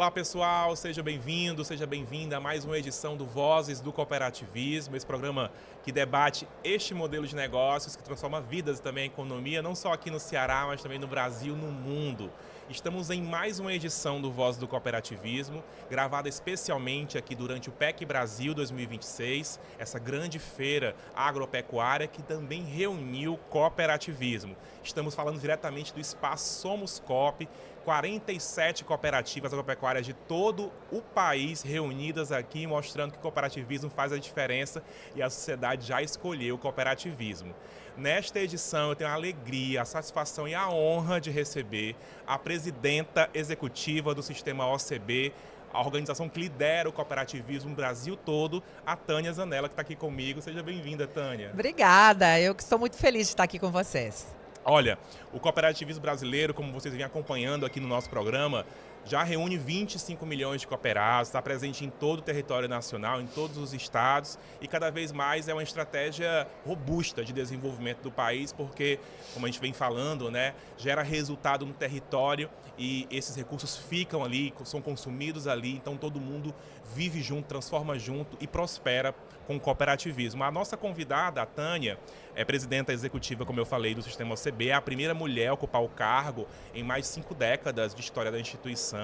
Olá pessoal, seja bem-vindo, seja bem-vinda a mais uma edição do Vozes do Cooperativismo, esse programa que debate este modelo de negócios que transforma vidas e também a economia, não só aqui no Ceará, mas também no Brasil, no mundo. Estamos em mais uma edição do Vozes do Cooperativismo, gravada especialmente aqui durante o PEC Brasil 2026, essa grande feira agropecuária que também reuniu cooperativismo. Estamos falando diretamente do espaço Somos Coop, 47 cooperativas agropecuárias de todo o país reunidas aqui, mostrando que o cooperativismo faz a diferença e a sociedade já escolheu o cooperativismo. Nesta edição eu tenho a alegria, a satisfação e a honra de receber a presidenta executiva do Sistema OCB, a organização que lidera o cooperativismo no Brasil todo, a Tânia Zanella, que está aqui comigo. Seja bem-vinda, Tânia. Obrigada, eu que estou muito feliz de estar aqui com vocês. Olha, o cooperativismo brasileiro, como vocês vêm acompanhando aqui no nosso programa, já reúne 25 milhões de cooperados, está presente em todo o território nacional, em todos os estados, e cada vez mais é uma estratégia robusta de desenvolvimento do país, porque, como a gente vem falando, né, gera resultado no território e esses recursos ficam ali, são consumidos ali, então todo mundo vive junto, transforma junto e prospera com o cooperativismo. A nossa convidada, a Tânia, é presidenta executiva, como eu falei, do Sistema OCB, é a primeira mulher a ocupar o cargo em mais de 5 décadas de história da instituição.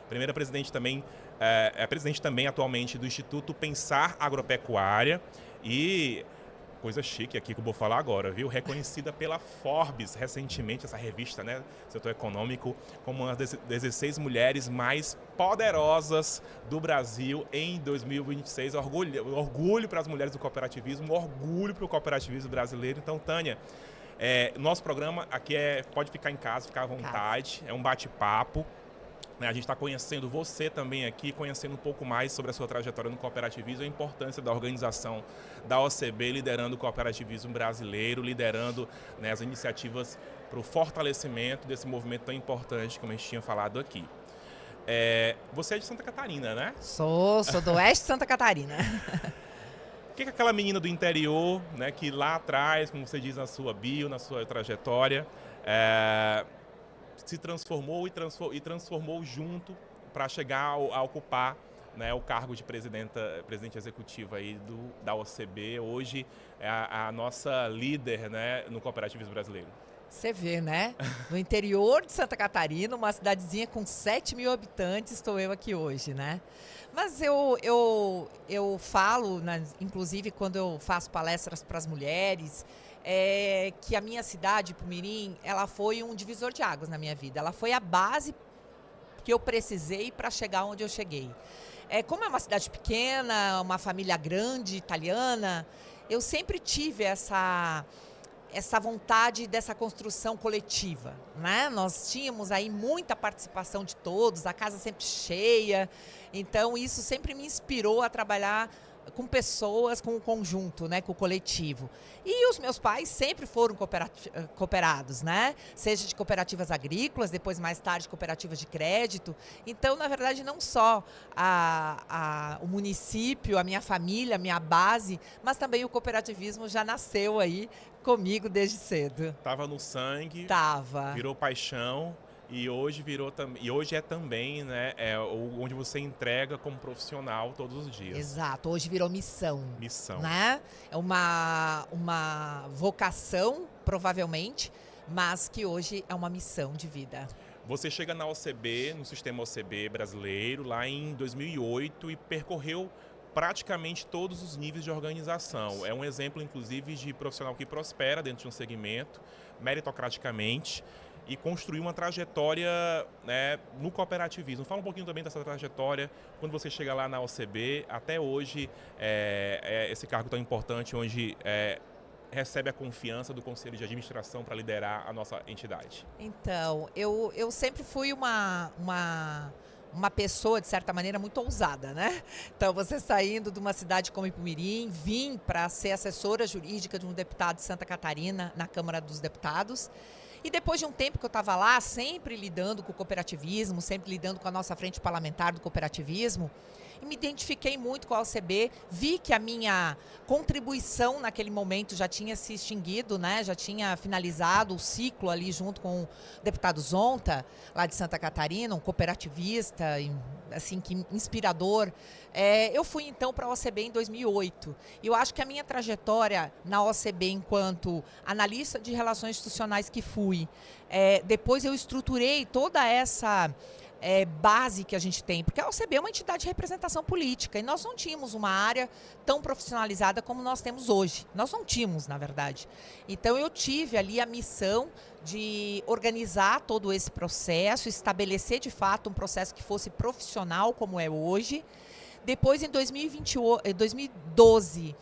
Primeira presidente também, é presidente também atualmente do Instituto Pensar Agropecuária e coisa chique aqui que eu vou falar agora, viu? Reconhecida pela Forbes recentemente, essa revista, né, setor econômico, como uma das 16 mulheres mais poderosas do Brasil em 2026. Orgulho para as mulheres do cooperativismo, orgulho para o cooperativismo brasileiro. Então, Tânia, nosso programa aqui pode ficar em casa, ficar à vontade, é um bate-papo. A gente está conhecendo você também aqui, conhecendo um pouco mais sobre a sua trajetória no cooperativismo, a importância da organização da OCB, liderando o cooperativismo brasileiro, liderando, né, as iniciativas para o fortalecimento desse movimento tão importante, como a gente tinha falado aqui. Você é de Santa Catarina, né? Sou do oeste de Santa Catarina. O que é aquela menina do interior, né, que lá atrás, como você diz na sua bio, na sua trajetória, se transformou e transformou junto para chegar a ocupar, né, o cargo de presidente executiva aí da OCB. Hoje é a nossa líder, né, no cooperativismo brasileiro. Você vê, né? No interior de Santa Catarina, uma cidadezinha com 7 mil habitantes, estou eu aqui hoje, né? Mas eu falo, né, inclusive quando eu faço palestras para as mulheres, que a minha cidade, Pumirim, ela foi um divisor de águas na minha vida. Ela foi a base que eu precisei para chegar onde eu cheguei. Como é uma cidade pequena, uma família grande, italiana, eu sempre tive essa vontade dessa construção coletiva, né? Nós tínhamos aí muita participação de todos, a casa sempre cheia, então isso sempre me inspirou a trabalhar com pessoas, com o conjunto, né, com o coletivo. E os meus pais sempre foram cooperados, né? Seja de cooperativas agrícolas, depois mais tarde cooperativas de crédito. Então, na verdade, não só o município, a minha família, a minha base, mas também o cooperativismo já nasceu aí comigo desde cedo. Tava no sangue, Tava. Virou paixão. E hoje é também, né, onde você entrega como profissional todos os dias. Exato, hoje virou missão. Missão. Né? É uma vocação, provavelmente, mas que hoje é uma missão de vida. Você chega na OCB, no Sistema OCB brasileiro, lá em 2008 e percorreu praticamente todos os níveis de organização. É um exemplo, inclusive, de profissional que prospera dentro de um segmento, meritocraticamente, e construir uma trajetória, né, no cooperativismo. Fala um pouquinho também dessa trajetória, quando você chega lá na OCB, até hoje, esse cargo tão importante, onde recebe a confiança do Conselho de Administração para liderar a nossa entidade. Então, eu sempre fui uma pessoa, de certa maneira, muito ousada, né? Então, você saindo de uma cidade como Ipumirim, vim para ser assessora jurídica de um deputado de Santa Catarina na Câmara dos Deputados. E depois de um tempo que eu estava lá, sempre lidando com o cooperativismo, sempre lidando com a nossa frente parlamentar do cooperativismo, e me identifiquei muito com a OCB, vi que a minha contribuição naquele momento já tinha se extinguido, né? Já tinha finalizado o ciclo ali junto com o deputado Zonta, lá de Santa Catarina, um cooperativista, assim, que inspirador. Eu fui então para a OCB em 2008. E eu acho que a minha trajetória na OCB enquanto analista de relações institucionais que fui, depois eu estruturei toda essa base que a gente tem, porque a OCB é uma entidade de representação política e nós não tínhamos uma área tão profissionalizada como nós temos hoje. Nós não tínhamos, na verdade. Então eu tive ali a missão de organizar todo esse processo, estabelecer de fato um processo que fosse profissional como é hoje. Depois, em 2012,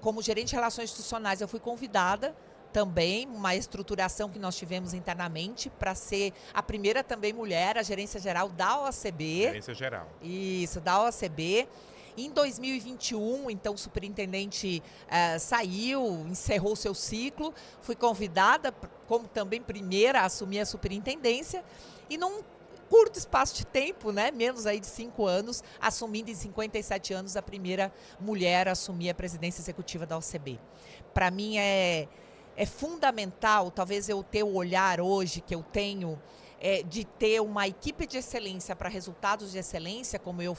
como gerente de relações institucionais, eu fui convidada também, uma estruturação que nós tivemos internamente para ser a primeira também mulher, a gerência geral da OCB. Gerência geral. Isso, da OCB. Em 2021, então, o superintendente saiu, encerrou seu ciclo, fui convidada como também primeira a assumir a superintendência e num curto espaço de tempo, né, menos aí de 5 anos, assumindo em 57 anos a primeira mulher a assumir a presidência executiva da OCB. Para mim é fundamental, talvez eu ter o olhar hoje que eu tenho de ter uma equipe de excelência para resultados de excelência, como eu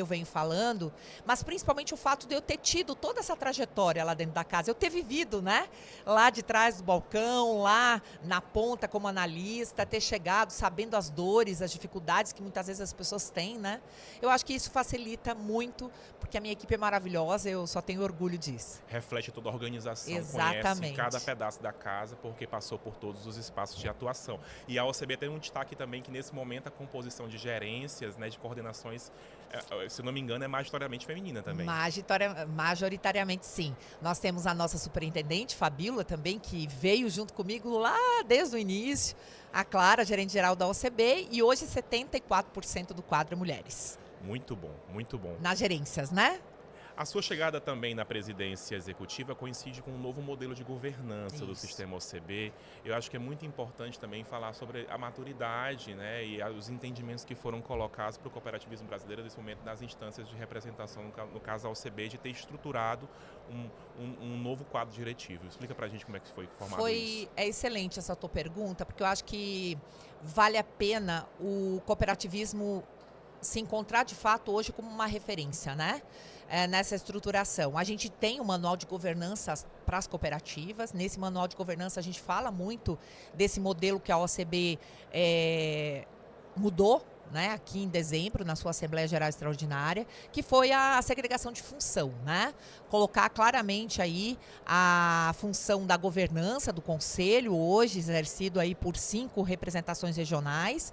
venho falando, mas principalmente o fato de eu ter tido toda essa trajetória lá dentro da casa, eu ter vivido, né, lá de trás do balcão, lá na ponta como analista, ter chegado sabendo as dores, as dificuldades que muitas vezes as pessoas têm, né? Eu acho que isso facilita muito, porque a minha equipe é maravilhosa, eu só tenho orgulho disso. Reflete toda a organização, Exatamente. Conhece cada pedaço da casa, porque passou por todos os espaços de atuação. E a OCB tem um destaque também que nesse momento a composição de gerências, né, de coordenações, se não me engano, é majoritariamente feminina também. Majoritariamente, sim. Nós temos a nossa superintendente, Fabíola, também, que veio junto comigo lá desde o início. A Clara, gerente geral da OCB, e hoje 74% do quadro é mulheres. Muito bom, muito bom. Nas gerências, né? A sua chegada também na presidência executiva coincide com um novo modelo de governança do sistema OCB. Eu acho que é muito importante também falar sobre a maturidade, né, e os entendimentos que foram colocados para o cooperativismo brasileiro nesse momento nas instâncias de representação, no caso da OCB, de ter estruturado um novo quadro diretivo. Explica para a gente como é que foi formado isso. É excelente essa tua pergunta, porque eu acho que vale a pena o cooperativismo se encontrar de fato hoje como uma referência, né? Nessa estruturação. A gente tem um manual de governança para as cooperativas. Nesse manual de governança a gente fala muito desse modelo que a OCB mudou, né, aqui em dezembro, na sua Assembleia Geral Extraordinária, que foi a segregação de função, né? Colocar claramente aí a função da governança do Conselho, hoje exercido aí por 5 representações regionais,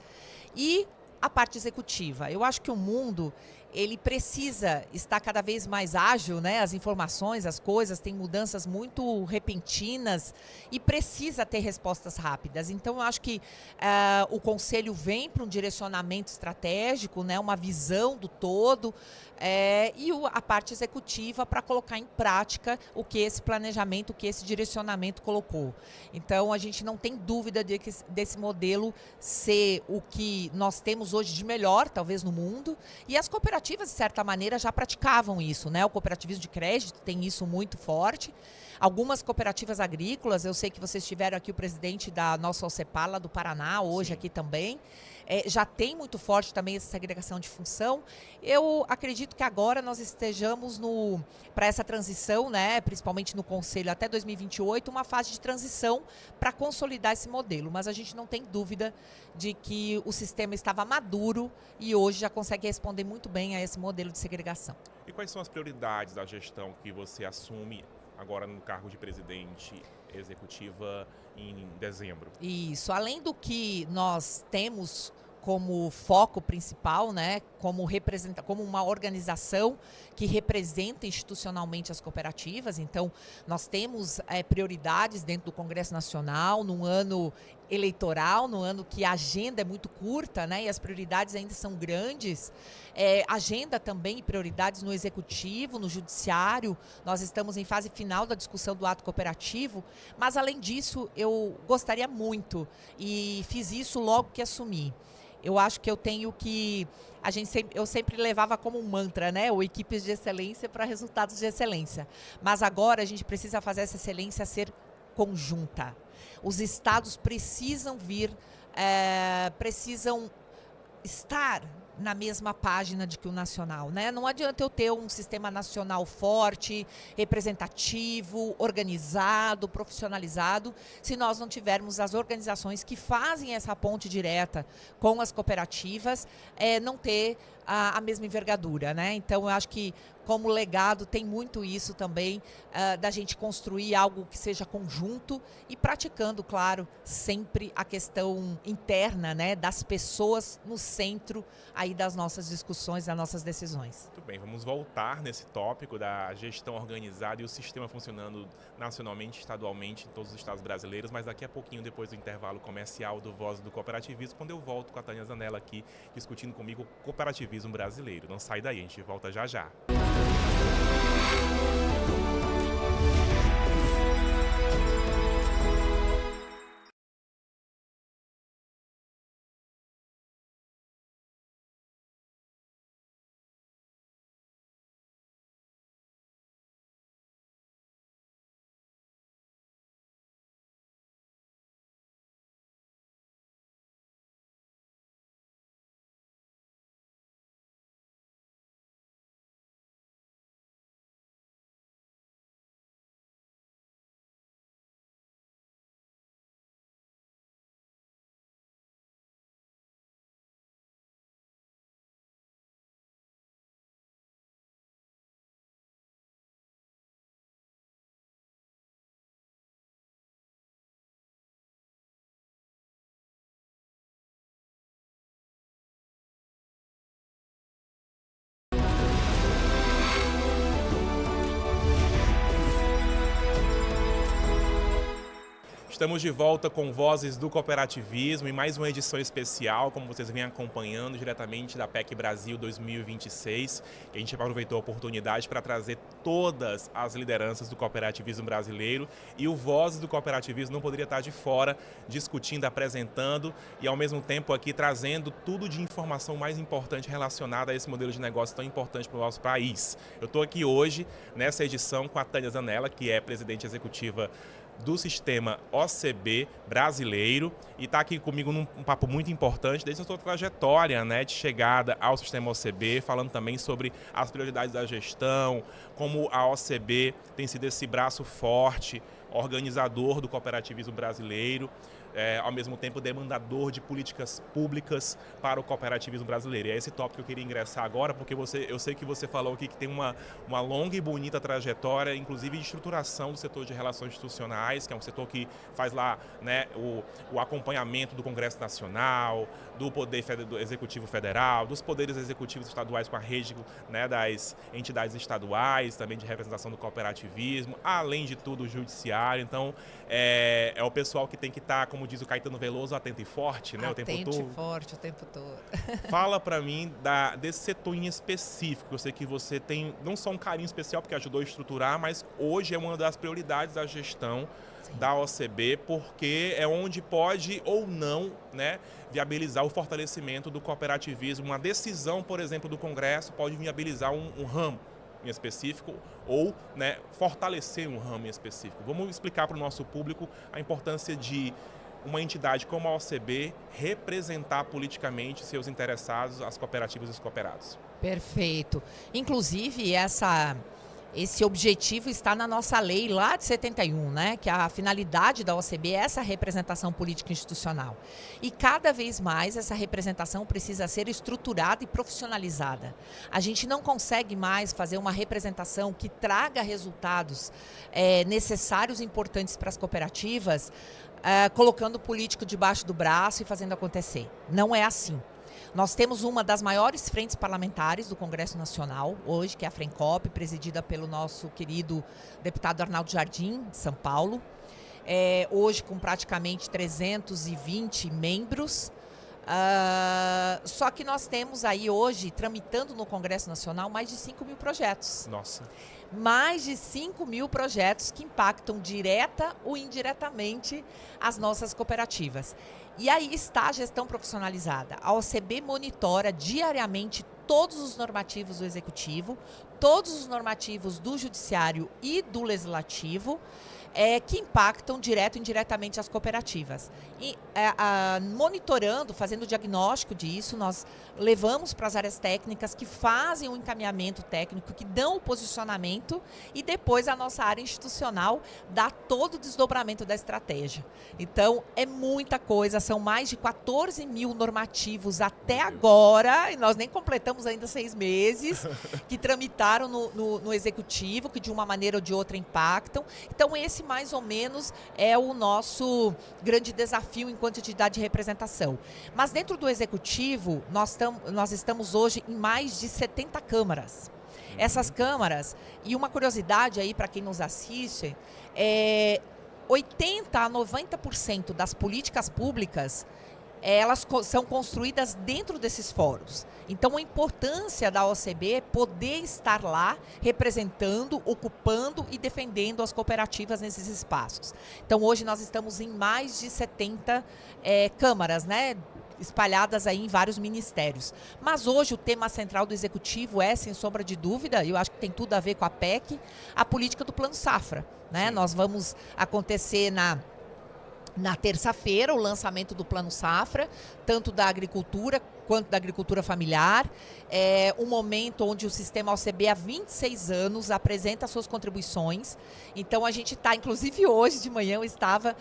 e a parte executiva. Eu acho que o mundo, ele precisa estar cada vez mais ágil, né? As informações, as coisas, têm mudanças muito repentinas e precisa ter respostas rápidas. Então, eu acho que o Conselho vem para um direcionamento estratégico, né? Uma visão do todo, e a parte executiva para colocar em prática o que esse planejamento, o que esse direcionamento colocou. Então, a gente não tem dúvida desse modelo ser o que nós temos hoje de melhor, talvez, no mundo, e as cooperativas, de certa maneira, já praticavam isso, né? O cooperativismo de crédito tem isso muito forte. Algumas cooperativas agrícolas, eu sei que vocês tiveram aqui o presidente da nossa OCEPAL, lá do Paraná, hoje aqui também, já tem muito forte também essa segregação de função. Eu acredito que agora nós estejamos para essa transição, né, principalmente no Conselho até 2028, uma fase de transição para consolidar esse modelo. Mas a gente não tem dúvida de que o sistema estava maduro e hoje já consegue responder muito bem a esse modelo de segregação. E quais são as prioridades da gestão que você assume agora no cargo de presidente executiva em dezembro? Isso, além do que nós temos como foco principal, né, como uma organização que representa institucionalmente as cooperativas. Então, nós temos prioridades dentro do Congresso Nacional, num ano eleitoral, no ano que a agenda é muito curta, né, e as prioridades ainda são grandes, agenda também e prioridades no executivo, no judiciário, nós estamos em fase final da discussão do ato cooperativo, mas além disso eu gostaria muito, e fiz isso logo que assumi, eu acho que eu tenho que, eu sempre levava como um mantra, né, o equipes de excelência para resultados de excelência, mas agora a gente precisa fazer essa excelência ser conjunta. Os estados precisam precisam estar na mesma página de que o nacional, né? Não adianta eu ter um sistema nacional forte, representativo, organizado, profissionalizado, se nós não tivermos as organizações que fazem essa ponte direta com as cooperativas, não ter a mesma envergadura, né? Então, eu acho que como legado tem muito isso também, da gente construir algo que seja conjunto e praticando, claro, sempre a questão interna, né, das pessoas no centro aí das nossas discussões, das nossas decisões. Muito bem, vamos voltar nesse tópico da gestão organizada e o sistema funcionando nacionalmente, estadualmente em todos os estados brasileiros, mas daqui a pouquinho, depois do intervalo comercial do Voz do Cooperativismo, quando eu volto com a Tânia Zanella aqui, discutindo comigo o cooperativismo brasileiro. Não sai daí, a gente volta já já. Estamos de volta com Vozes do Cooperativismo e mais uma edição especial, como vocês vêm acompanhando diretamente da PEC Brasil 2026, que a gente aproveitou a oportunidade para trazer todas as lideranças do cooperativismo brasileiro, e o Vozes do Cooperativismo não poderia estar de fora, discutindo, apresentando e ao mesmo tempo aqui trazendo tudo de informação mais importante relacionada a esse modelo de negócio tão importante para o nosso país. Eu estou aqui hoje nessa edição com a Tânia Zanella, que é presidente executiva do sistema OCB brasileiro, e está aqui comigo num papo muito importante desde a sua trajetória, né, de chegada ao sistema OCB, falando também sobre as prioridades da gestão, como a OCB tem sido esse braço forte, organizador do cooperativismo brasileiro, ao mesmo tempo demandador de políticas públicas para o cooperativismo brasileiro. E é esse tópico que eu queria ingressar agora, porque eu sei que você falou aqui que tem uma longa e bonita trajetória, inclusive de estruturação do setor de relações institucionais, que é um setor que faz lá, né, o acompanhamento do Congresso Nacional, do Poder Executivo Federal, dos poderes executivos estaduais com a rede, né, das entidades estaduais, também de representação do cooperativismo, além de tudo o judiciário. Então, é o pessoal que tem que estar, como diz o Caetano Veloso, atento e forte, né, o tempo todo. Atento e forte o tempo todo. Fala para mim desse setor em específico. Eu sei que você tem não só um carinho especial porque ajudou a estruturar, mas hoje é uma das prioridades da gestão da OCB, porque é onde pode ou não, né, viabilizar o fortalecimento do cooperativismo. Uma decisão, por exemplo, do Congresso pode viabilizar um ramo em específico ou, né, fortalecer um ramo em específico. Vamos explicar para o nosso público a importância de uma entidade como a OCB representar politicamente seus interessados, as cooperativas e os cooperados. Perfeito. Inclusive, esse objetivo está na nossa lei lá de 71, né? Que a finalidade da OCB é essa representação política institucional. E cada vez mais essa representação precisa ser estruturada e profissionalizada. A gente não consegue mais fazer uma representação que traga resultados necessários e importantes para as cooperativas, colocando o político debaixo do braço e fazendo acontecer. Não é assim. Nós temos uma das maiores frentes parlamentares do Congresso Nacional, hoje, que é a FRENCOP, presidida pelo nosso querido deputado Arnaldo Jardim, de São Paulo. hoje com praticamente 320 membros. Só que nós temos aí hoje, tramitando no Congresso Nacional, mais de 5 mil projetos. Nossa. Mais de 5 mil projetos que impactam direta ou indiretamente as nossas cooperativas. E aí está a gestão profissionalizada. A OCB monitora diariamente todos os normativos do Executivo, todos os normativos do Judiciário e do Legislativo, que impactam direto e indiretamente as cooperativas. E monitorando, fazendo o diagnóstico disso, nós levamos para as áreas técnicas que fazem o encaminhamento técnico, que dão o posicionamento, e depois a nossa área institucional dá todo o desdobramento da estratégia. Então, é muita coisa, são mais de 14 mil normativos até agora, e nós nem completamos ainda 6 meses, que tramitaram no Executivo, que de uma maneira ou de outra impactam. Então, esse mais ou menos é o nosso grande desafio enquanto entidade de representação. Mas dentro do Executivo, nós estamos hoje em mais de 70 câmaras. Essas câmaras, e uma curiosidade aí para quem nos assiste, 80 a 90% das políticas públicas, elas são construídas dentro desses fóruns. Então, a importância da OCB é poder estar lá representando, ocupando e defendendo as cooperativas nesses espaços. Então, hoje nós estamos em mais de 70 câmaras, né, espalhadas aí em vários ministérios. Mas hoje o tema central do Executivo é, sem sombra de dúvida, e eu acho que tem tudo a ver com a PEC, a política do Plano Safra, né? Nós vamos acontecer na terça-feira, o lançamento do Plano Safra, tanto da agricultura quanto da agricultura familiar. É um momento onde o sistema OCB há 26 anos apresenta suas contribuições. Então, a gente está, inclusive hoje de manhã, eu estava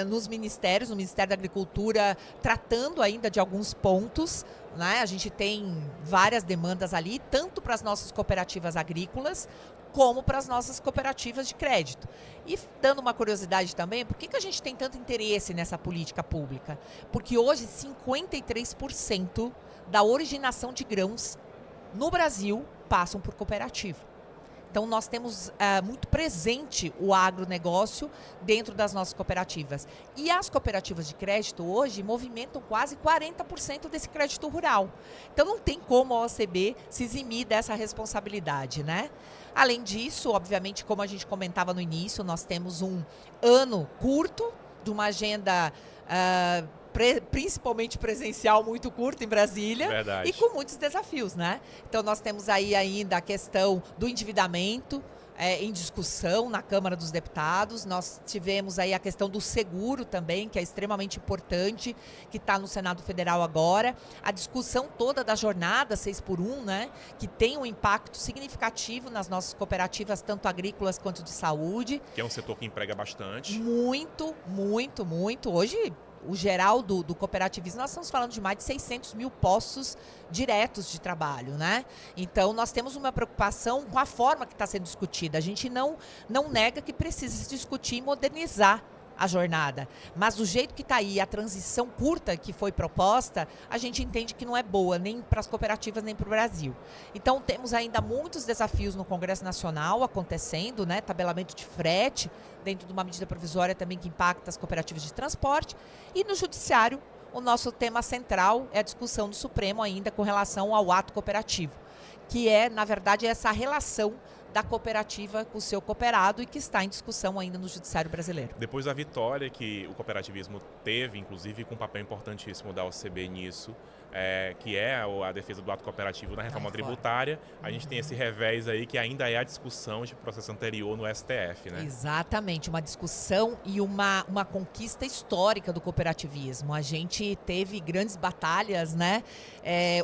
nos ministérios, no Ministério da Agricultura, tratando ainda de alguns pontos, né? A gente tem várias demandas ali, tanto para as nossas cooperativas agrícolas, como para as nossas cooperativas de crédito. E dando uma curiosidade também, por que a gente tem tanto interesse nessa política pública? Porque hoje 53% da originação de grãos no Brasil passam por cooperativa. Então, nós temos muito presente o agronegócio dentro das nossas cooperativas. E as cooperativas de crédito hoje movimentam quase 40% desse crédito rural. Então, não tem como a OCB se eximir dessa responsabilidade, né? Além disso, obviamente, como a gente comentava no início, nós temos um ano curto, de uma agenda principalmente presencial, muito curto em Brasília. Verdade. E com muitos desafios, né? Então, nós temos aí ainda a questão do endividamento em discussão na Câmara dos Deputados. Nós tivemos aí a questão do seguro também, que é extremamente importante, que está no Senado Federal agora. A discussão toda da jornada 6x1, né? Que tem um impacto significativo nas nossas cooperativas, tanto agrícolas quanto de saúde. Que é um setor que emprega bastante. Muito, muito, muito. Hoje, o geral do cooperativismo, nós estamos falando de mais de 600 mil postos diretos de trabalho, né? Então, nós temos uma preocupação com a forma que está sendo discutida. A gente não nega que precisa se discutir e modernizar a jornada. Mas do jeito que está aí, a transição curta que foi proposta, a gente entende que não é boa, nem para as cooperativas, nem para o Brasil. Então, temos ainda muitos desafios no Congresso Nacional acontecendo, né? Tabelamento de frete, dentro de uma medida provisória também que impacta as cooperativas de transporte. E no Judiciário, o nosso tema central é a discussão do Supremo ainda com relação ao ato cooperativo, que é, na verdade, essa relação da cooperativa com o seu cooperado e que está em discussão ainda no Judiciário brasileiro. Depois da vitória que o cooperativismo teve, inclusive com um papel importantíssimo da OCB nisso, que é a defesa do ato cooperativo na reforma tributária, a gente tem esse revés aí que ainda é a discussão de processo anterior no STF, né? Exatamente, uma discussão e uma conquista histórica do cooperativismo. A gente teve grandes batalhas, né?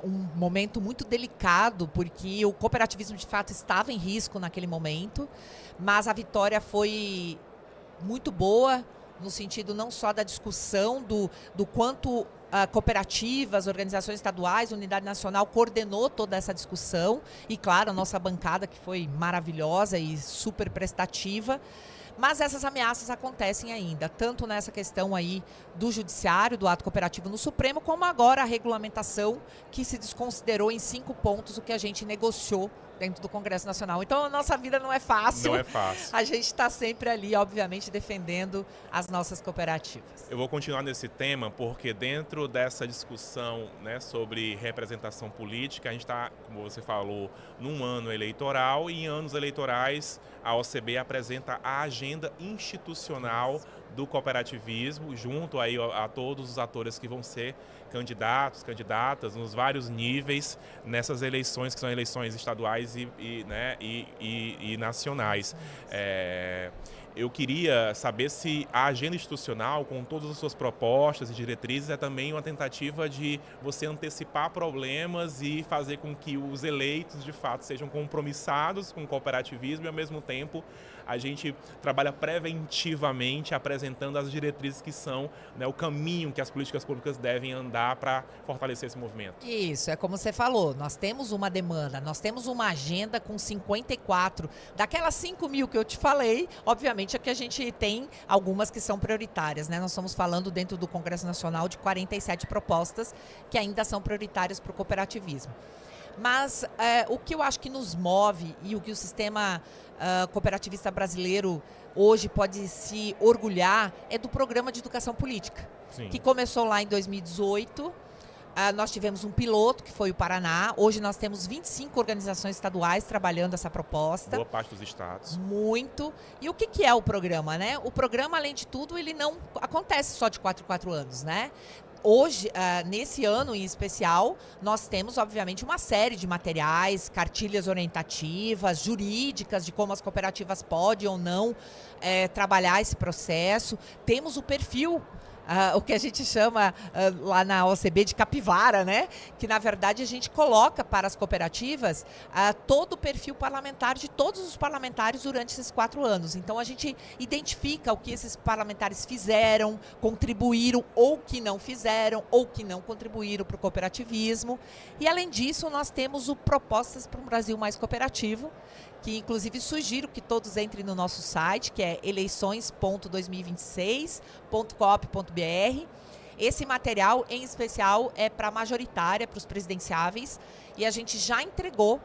Um momento muito delicado, porque o cooperativismo de fato estava em risco naquele momento, mas a vitória foi muito boa, no sentido não só da discussão do quanto cooperativas, organizações estaduais, unidade nacional coordenou toda essa discussão e, claro, a nossa bancada que foi maravilhosa e super prestativa. Mas essas ameaças acontecem ainda, tanto nessa questão aí do judiciário, do ato cooperativo no Supremo, como agora a regulamentação que se desconsiderou em 5 pontos o que a gente negociou dentro do Congresso Nacional. Então, a nossa vida não é fácil. Não é fácil. A gente está sempre ali, obviamente, defendendo as nossas cooperativas. Eu vou continuar nesse tema porque dentro dessa discussão, né, sobre representação política, a gente está, como você falou, num ano eleitoral e em anos eleitorais a OCB apresenta a agenda institucional do cooperativismo, junto aí a todos os atores que vão ser candidatos, candidatas, nos vários níveis nessas eleições, que são eleições estaduais e nacionais. Eu queria saber se a agenda institucional, com todas as suas propostas e diretrizes, é também uma tentativa de você antecipar problemas e fazer com que os eleitos, de fato, sejam compromissados com o cooperativismo e, ao mesmo tempo, a gente trabalha preventivamente apresentando as diretrizes que são, né, o caminho que as políticas públicas devem andar para fortalecer esse movimento. Isso, é como você falou, nós temos uma demanda, nós temos uma agenda com 54, daquelas 5 mil que eu te falei, obviamente é que a gente tem algumas que são prioritárias, né? Nós estamos falando dentro do Congresso Nacional de 47 propostas que ainda são prioritárias para o cooperativismo. Mas o que eu acho que nos move e o que o sistema cooperativista brasileiro hoje pode se orgulhar é do programa de educação política, Sim. que começou lá em 2018. Nós tivemos um piloto, que foi o Paraná. Hoje nós temos 25 organizações estaduais trabalhando essa proposta. Boa parte dos estados. Muito. E o que é o programa, né? O programa, além de tudo, ele não acontece só de 4 em 4 anos, né? Hoje, nesse ano em especial, nós temos, obviamente, uma série de materiais, cartilhas orientativas, jurídicas, de como as cooperativas podem ou não trabalhar esse processo. Temos o perfil, o que a gente chama lá na OCB de capivara, né? Que, na verdade, a gente coloca para as cooperativas todo o perfil parlamentar de todos os parlamentares durante esses 4 anos. Então, a gente identifica o que esses parlamentares fizeram, contribuíram ou que não fizeram, ou que não contribuíram para o cooperativismo. E, além disso, nós temos o Propostas para um Brasil Mais Cooperativo, que inclusive sugiro que todos entrem no nosso site, que é eleições.2026.coop.br. Esse material, em especial, é para a majoritária, para os presidenciáveis, e a gente já entregou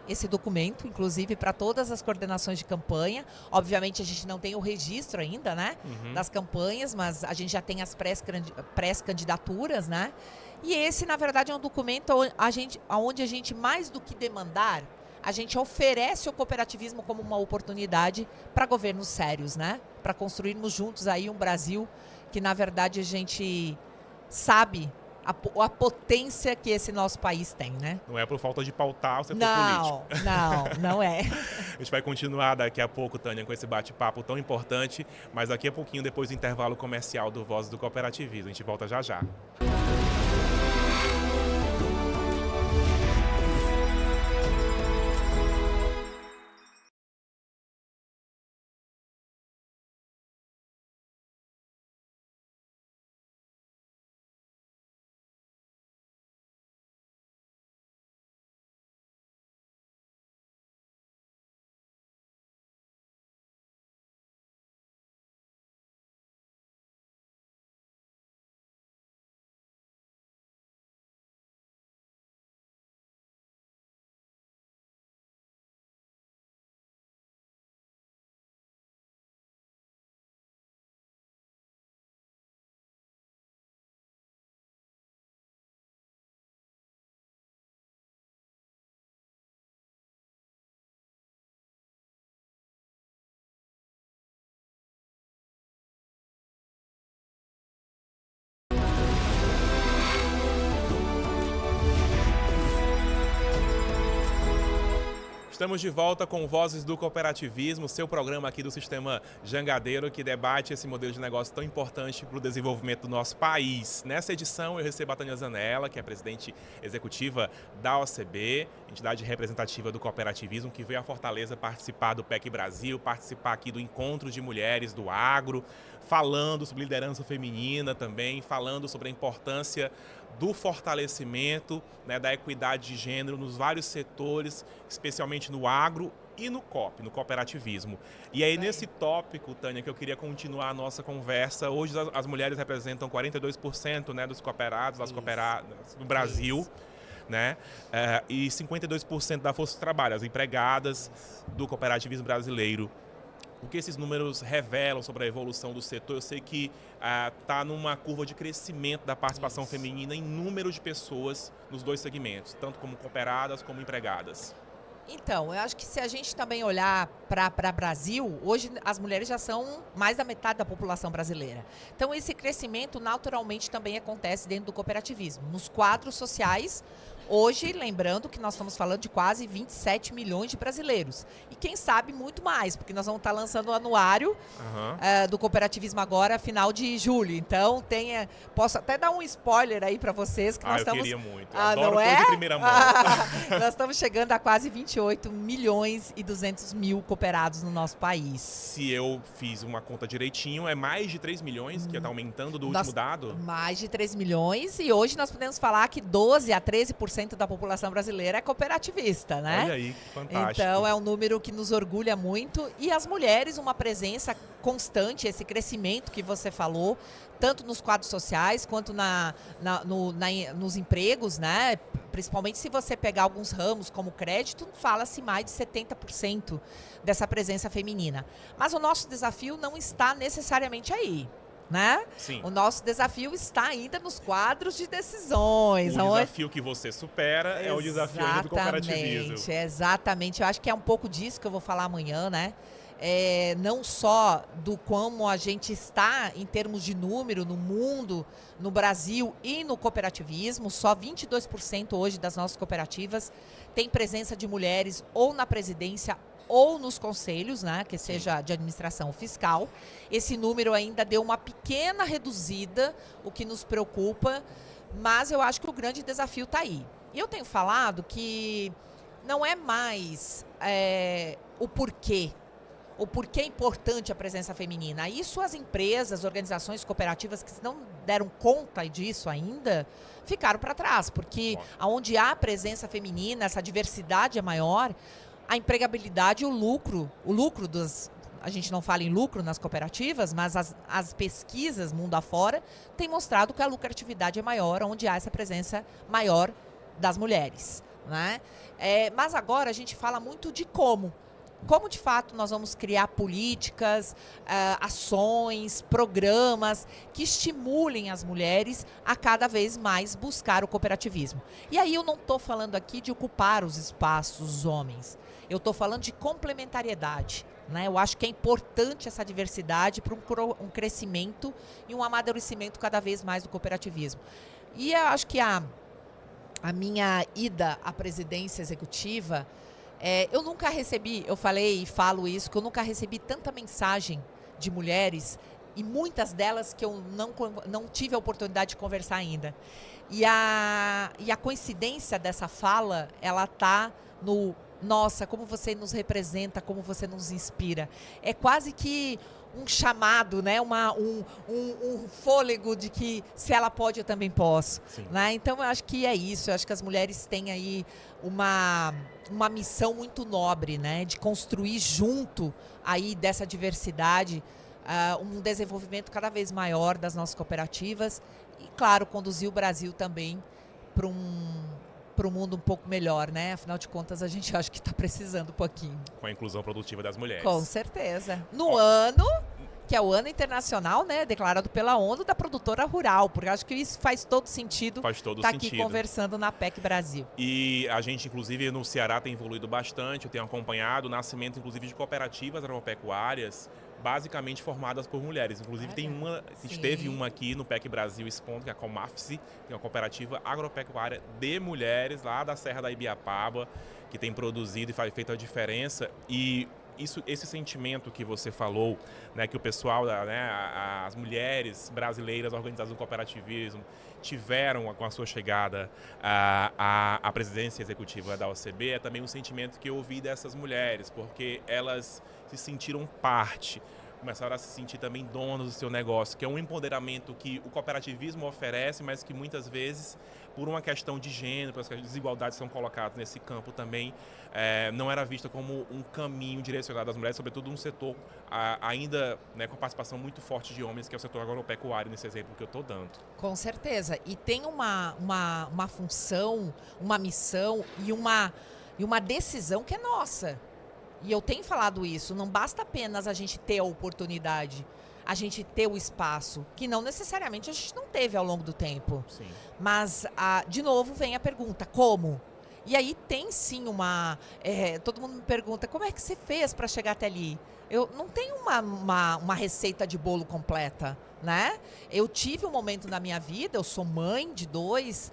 esse documento, inclusive, para todas as coordenações de campanha. Obviamente, a gente não tem o registro ainda, né, das campanhas, mas a gente já tem as pré-candidaturas, né? E esse, na verdade, é um documento onde a gente, mais do que demandar, a gente oferece o cooperativismo como uma oportunidade para governos sérios, né? Para construirmos juntos aí um Brasil que, na verdade, a gente sabe a potência que esse nosso país tem, né? Não é por falta de pautar o setor político. Não é. A gente vai continuar daqui a pouco, Tânia, com esse bate-papo tão importante, mas daqui a pouquinho, depois do intervalo comercial do Vozes do Cooperativismo. A gente volta já já. Estamos de volta com Vozes do Cooperativismo, seu programa aqui do Sistema Jangadeiro, que debate esse modelo de negócio tão importante para o desenvolvimento do nosso país. Nessa edição eu recebo a Tânia Zanella, que é presidente executiva da OCB, entidade representativa do cooperativismo, que veio a Fortaleza participar do PEC Brasil, participar aqui do Encontro de Mulheres do Agro, falando sobre liderança feminina também, falando sobre a importância do fortalecimento, né, da equidade de gênero nos vários setores, especialmente no agro e no COP, no cooperativismo. E aí, nesse tópico, Tânia, que eu queria continuar a nossa conversa, hoje as mulheres representam 42%, né, dos cooperados, das cooperadas no Brasil. né? E 52% da força de trabalho, as empregadas do cooperativismo brasileiro. O que esses números revelam sobre a evolução do setor? Eu sei que está numa curva de crescimento da participação feminina em número de pessoas nos dois segmentos, tanto como cooperadas como empregadas. Então, eu acho que se a gente também olhar para o Brasil, hoje as mulheres já são mais da metade da população brasileira. Então, esse crescimento naturalmente também acontece dentro do cooperativismo. Nos quadros sociais, hoje, lembrando que nós estamos falando de quase 27 milhões de brasileiros. E quem sabe muito mais, porque nós vamos estar lançando o anuário do cooperativismo agora, final de julho. Então, posso até dar um spoiler aí para vocês. Que nós estamos... eu queria muito. Eu adoro não coisa de primeira mão. Nós estamos chegando a quase 28 milhões e 200 mil cooperados no nosso país. Se eu fiz uma conta direitinho, é mais de 3 milhões, que está aumentando do último dado? Mais de 3 milhões, e hoje nós podemos falar que 12 a 13% da população brasileira é cooperativista, né? Olha aí, fantástico. Então é um número que nos orgulha muito, e as mulheres, uma presença constante, esse crescimento que você falou, tanto nos quadros sociais quanto nos empregos, né? Principalmente se você pegar alguns ramos como crédito, fala-se mais de 70% dessa presença feminina. Mas o nosso desafio não está necessariamente aí, né? Sim. O nosso desafio está ainda nos quadros de decisões. O desafio que você supera é o desafio ainda do cooperativismo. Exatamente. Eu acho que é um pouco disso que eu vou falar amanhã, né? Não só do como a gente está em termos de número no mundo, no Brasil e no cooperativismo. Só 22% hoje das nossas cooperativas tem presença de mulheres ou na presidência ou nos conselhos, né, que seja de administração fiscal. Esse número ainda deu uma pequena reduzida, o que nos preocupa, mas eu acho que o grande desafio está aí. E eu tenho falado que não é mais o porquê é importante a presença feminina. Isso as empresas, organizações cooperativas que não deram conta disso ainda, ficaram para trás, porque onde há presença feminina, essa diversidade é maior, a empregabilidade e o lucro a gente não fala em lucro nas cooperativas, mas as pesquisas mundo afora têm mostrado que a lucratividade é maior onde há essa presença maior das mulheres, né? Mas agora a gente fala muito de como de fato nós vamos criar políticas, ações, programas que estimulem as mulheres a cada vez mais buscar o cooperativismo. E aí eu não estou falando aqui de ocupar os espaços dos homens, eu estou falando de complementariedade, né? Eu acho que é importante essa diversidade para um crescimento e um amadurecimento cada vez mais do cooperativismo. E eu acho que a minha ida à presidência executiva, eu nunca recebi, eu falei e falo isso, que eu nunca recebi tanta mensagem de mulheres, e muitas delas que eu não tive a oportunidade de conversar ainda. E a coincidência dessa fala, ela está no: nossa, como você nos representa, como você nos inspira. É quase que um chamado, né? um fôlego de que se ela pode, eu também posso. Né? Então, eu acho que é isso. Eu acho que as mulheres têm aí uma missão muito nobre, né? De construir junto aí dessa diversidade um desenvolvimento cada vez maior das nossas cooperativas e, claro, conduzir o Brasil também para um mundo um pouco melhor, né? Afinal de contas, a gente acha que está precisando um pouquinho. Com a inclusão produtiva das mulheres. Com certeza. No ano, que é o ano internacional, né? Declarado pela ONU, da produtora rural, porque acho que isso faz todo sentido. Faz todo sentido. Aqui conversando na PEC Brasil. E a gente, inclusive, no Ceará tem evoluído bastante. Eu tenho acompanhado o nascimento, inclusive, de cooperativas agropecuárias, basicamente formadas por mulheres. Inclusive, a gente teve uma aqui no PEC Brasil Expondo, que é a Comafse, que é uma cooperativa agropecuária de mulheres lá da Serra da Ibiapaba, que tem produzido e feito a diferença. E esse sentimento que você falou, né, que o pessoal, né, as mulheres brasileiras organizadas no cooperativismo tiveram com a sua chegada à presidência executiva da OCB, é também um sentimento que eu ouvi dessas mulheres, porque elas se sentiram parte. começaram a se sentir também donos do seu negócio, que é um empoderamento que o cooperativismo oferece, mas que muitas vezes, por uma questão de gênero, por as desigualdades que são colocadas nesse campo também, não era vista como um caminho direcionado às mulheres, sobretudo um setor ainda, né, com participação muito forte de homens, que é o setor agropecuário, nesse exemplo que eu estou dando. Com certeza. E tem uma função, uma missão e uma decisão que é nossa. E eu tenho falado isso, não basta apenas a gente ter a oportunidade, a gente ter o espaço, que não necessariamente a gente não teve ao longo do tempo. Sim. Mas, de novo, vem a pergunta, como? E aí tem sim todo mundo me pergunta, como é que você fez para chegar até ali? Eu não tenho uma receita de bolo completa, né? Eu tive um momento na minha vida, eu sou mãe de 2,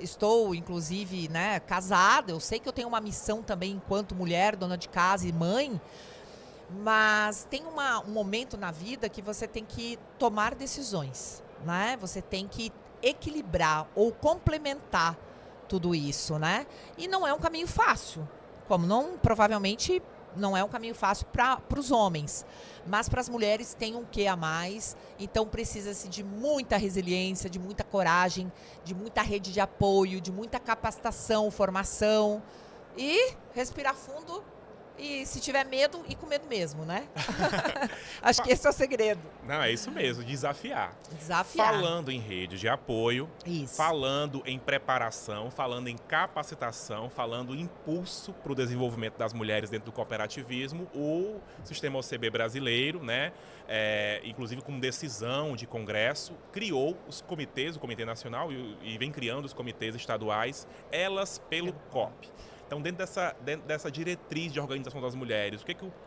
estou, inclusive, né, casada, eu sei que eu tenho uma missão também enquanto mulher, dona de casa e mãe, mas tem um momento na vida que você tem que tomar decisões, né? Você tem que equilibrar ou complementar tudo isso, né? E não é um caminho fácil, como provavelmente não é um caminho fácil para os homens, mas para as mulheres tem um quê a mais, então precisa-se de muita resiliência, de muita coragem, de muita rede de apoio, de muita capacitação, formação e respirar fundo. E se tiver medo, ir com medo mesmo, né? Acho que esse é o segredo. Não, é isso mesmo, desafiar. Desafiar. Falando em rede de apoio, Isso. falando em preparação, falando em capacitação, falando em impulso para o desenvolvimento das mulheres dentro do cooperativismo, o Sistema OCB brasileiro, né, inclusive com decisão de congresso, criou os comitês, o Comitê Nacional, e vem criando os comitês estaduais, Elas pelo COP. Então, dentro dessa diretriz de organização das mulheres,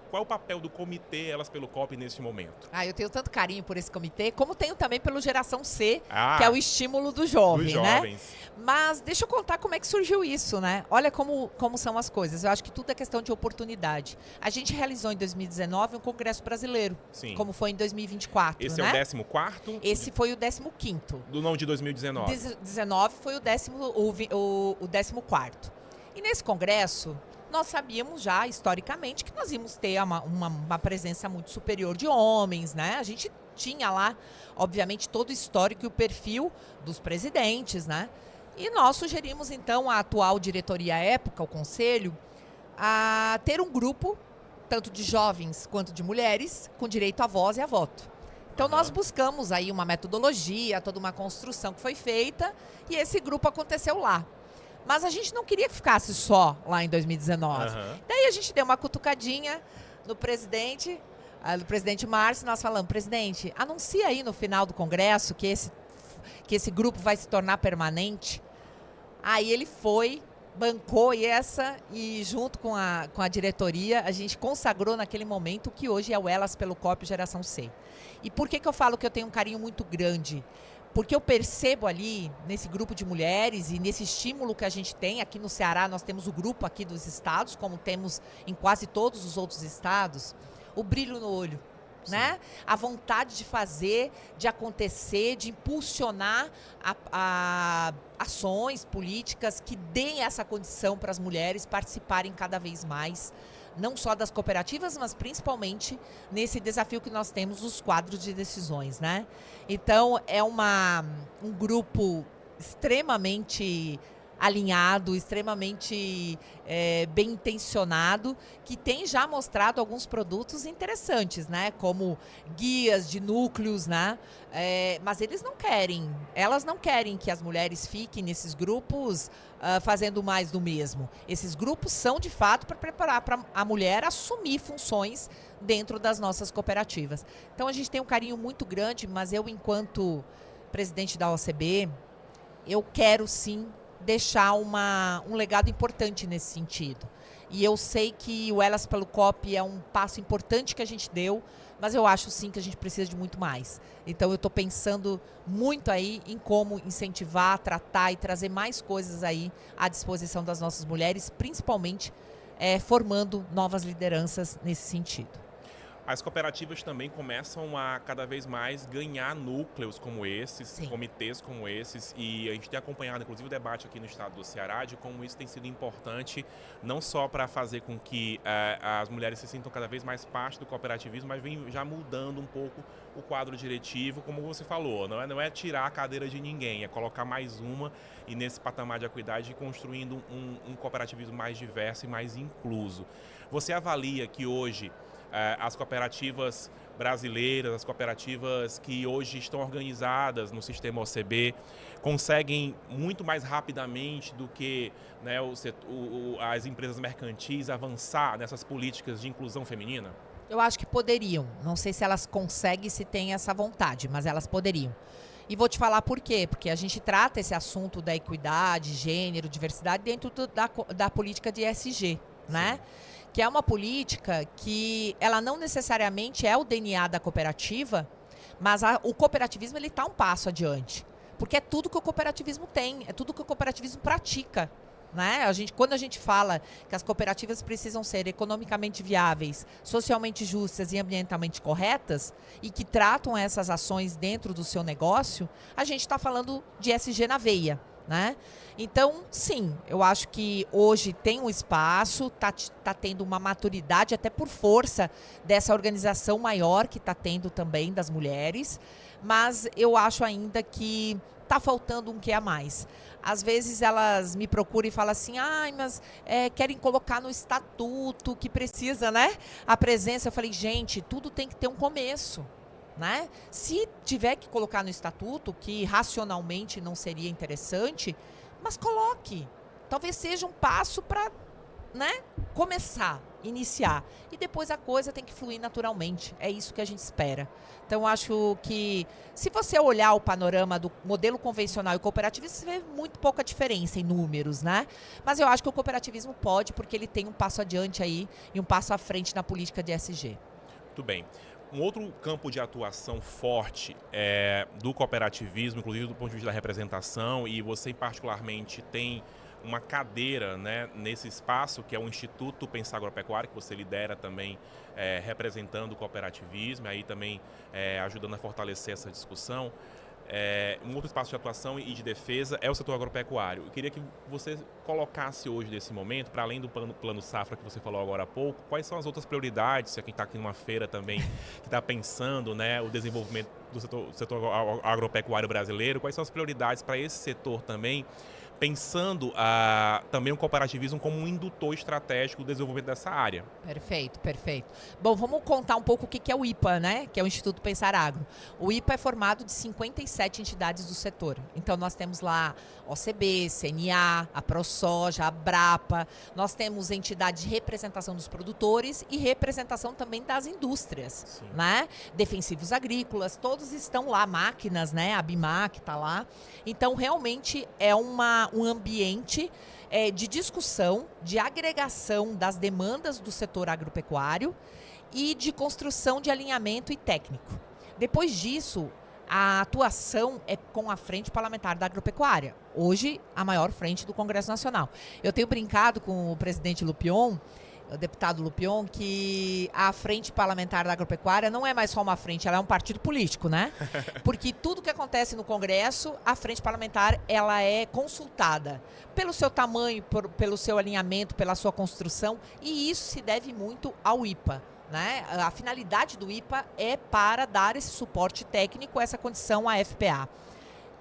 qual é o papel do comitê Elas pelo COP nesse momento? Eu tenho tanto carinho por esse comitê, como tenho também pelo Geração C, que é o estímulo do jovem, dos né? jovens. Mas deixa eu contar como é que surgiu isso, né? Olha como são as coisas. Eu acho que tudo é questão de oportunidade. A gente realizou em 2019 um congresso brasileiro, Sim. como foi em 2024, Esse né? é o 14º? Esse foi o 15º. Não, de 2019. 19 foi o 14º. E nesse congresso, nós sabíamos já, historicamente, que nós íamos ter uma presença muito superior de homens, né? A gente tinha lá, obviamente, todo o histórico e o perfil dos presidentes, né? E nós sugerimos, então, a atual diretoria à época, o conselho, a ter um grupo, tanto de jovens quanto de mulheres, com direito à voz e a voto. Então, nós buscamos aí uma metodologia, toda uma construção que foi feita, e esse grupo aconteceu lá. Mas a gente não queria que ficasse só lá em 2019. Daí a gente deu uma cutucadinha no presidente Márcio, nós falamos, presidente, anuncia aí no final do congresso que esse grupo vai se tornar permanente. Aí ele foi, bancou e junto com a diretoria, a gente consagrou naquele momento o que hoje é o Elas pelo COP Geração C. E por que eu falo que eu tenho um carinho muito grande? Porque eu percebo ali, nesse grupo de mulheres e nesse estímulo que a gente tem, aqui no Ceará nós temos o grupo aqui dos estados, como temos em quase todos os outros estados, o brilho no olho, né? A vontade de fazer, de acontecer, de impulsionar ações políticas que deem essa condição para as mulheres participarem cada vez mais, não só das cooperativas, mas principalmente nesse desafio que nós temos, os quadros de decisões, né? Então, é um grupo extremamente alinhado, extremamente bem intencionado, que tem já mostrado alguns produtos interessantes, né? Como guias de núcleos, né? Mas elas não querem que as mulheres fiquem nesses grupos fazendo mais do mesmo. Esses grupos são, de fato, para preparar para a mulher assumir funções dentro das nossas cooperativas. Então, a gente tem um carinho muito grande, mas eu, enquanto presidente da OCB, eu quero, sim, deixar um legado importante nesse sentido. E eu sei que o Elas pelo COP é um passo importante que a gente deu, mas eu acho sim que a gente precisa de muito mais. Então eu estou pensando muito aí em como incentivar, tratar e trazer mais coisas aí à disposição das nossas mulheres, principalmente formando novas lideranças nesse sentido. As cooperativas também começam a cada vez mais ganhar núcleos como esses, Sim. comitês como esses, e a gente tem acompanhado, inclusive, o debate aqui no estado do Ceará de como isso tem sido importante, não só para fazer com que as mulheres se sintam cada vez mais parte do cooperativismo, mas vem já mudando um pouco o quadro diretivo, como você falou, não é tirar a cadeira de ninguém, é colocar mais uma e nesse patamar de equidade construindo um cooperativismo mais diverso e mais incluso. Você avalia que hoje as cooperativas brasileiras, as cooperativas que hoje estão organizadas no sistema OCB, conseguem muito mais rapidamente do que, né, as empresas mercantis avançar nessas políticas de inclusão feminina? Eu acho que poderiam. Não sei se elas conseguem, se têm essa vontade, mas elas poderiam. E vou te falar por quê. Porque a gente trata esse assunto da equidade, gênero, diversidade dentro da política de ESG, né? Que é uma política que ela não necessariamente é o DNA da cooperativa, mas o cooperativismo ele está um passo adiante. Porque é tudo que o cooperativismo tem, é tudo que o cooperativismo pratica. Né? Quando a gente fala que as cooperativas precisam ser economicamente viáveis, socialmente justas e ambientalmente corretas, e que tratam essas ações dentro do seu negócio, a gente está falando de ESG na veia. Né? Então, sim, eu acho que hoje tem um espaço, tá tendo uma maturidade, até por força dessa organização maior que está tendo também das mulheres, mas eu acho ainda que está faltando um que a mais. Às vezes elas me procuram e falam assim, mas querem colocar no estatuto que precisa, né? A presença. Eu falei, gente, tudo tem que ter um começo. Né? Se tiver que colocar no estatuto, que racionalmente não seria interessante, mas coloque. Talvez seja um passo para, né, começar, iniciar. E depois a coisa tem que fluir naturalmente. É isso que a gente espera. Então, acho que se você olhar o panorama do modelo convencional e cooperativismo, você vê muito pouca diferença em números, né? Mas eu acho que o cooperativismo pode, porque ele tem um passo adiante aí e um passo à frente na política de ESG. Muito bem. Um outro campo de atuação forte do cooperativismo, inclusive do ponto de vista da representação, e você particularmente tem uma cadeira, né, nesse espaço, que é o Instituto Pensar Agropecuário, que você lidera também representando o cooperativismo, aí também ajudando a fortalecer essa discussão. Um outro espaço de atuação e de defesa é o setor agropecuário. Eu queria que você colocasse hoje, nesse momento, para além do plano Safra que você falou agora há pouco, quais são as outras prioridades, se quem está aqui numa feira também, que está pensando, né, o desenvolvimento do setor agropecuário brasileiro, quais são as prioridades para esse setor também, pensando também o cooperativismo como um indutor estratégico do desenvolvimento dessa área. Perfeito, perfeito. Bom, vamos contar um pouco o que é o IPA, né? Que é o Instituto Pensar Agro. O IPA é formado de 57 entidades do setor. Então, nós temos lá OCB, CNA, a ProSoja, a Brapa. Nós temos entidade de representação dos produtores e representação também das indústrias, né? Defensivos agrícolas, todos estão lá, máquinas, né? A BIMAC está lá. Então, realmente é um ambiente de discussão, de agregação das demandas do setor agropecuário e de construção de alinhamento e técnico. Depois disso, a atuação é com a Frente Parlamentar da Agropecuária, hoje a maior frente do Congresso Nacional. Eu tenho brincado com o presidente Lupion, o deputado Lupion, que a Frente Parlamentar da Agropecuária não é mais só uma frente, ela é um partido político, né? Porque tudo que acontece no Congresso, a Frente Parlamentar, ela é consultada pelo seu tamanho, pelo seu alinhamento, pela sua construção, e isso se deve muito ao IPA. Né? A finalidade do IPA é para dar esse suporte técnico, essa condição à FPA.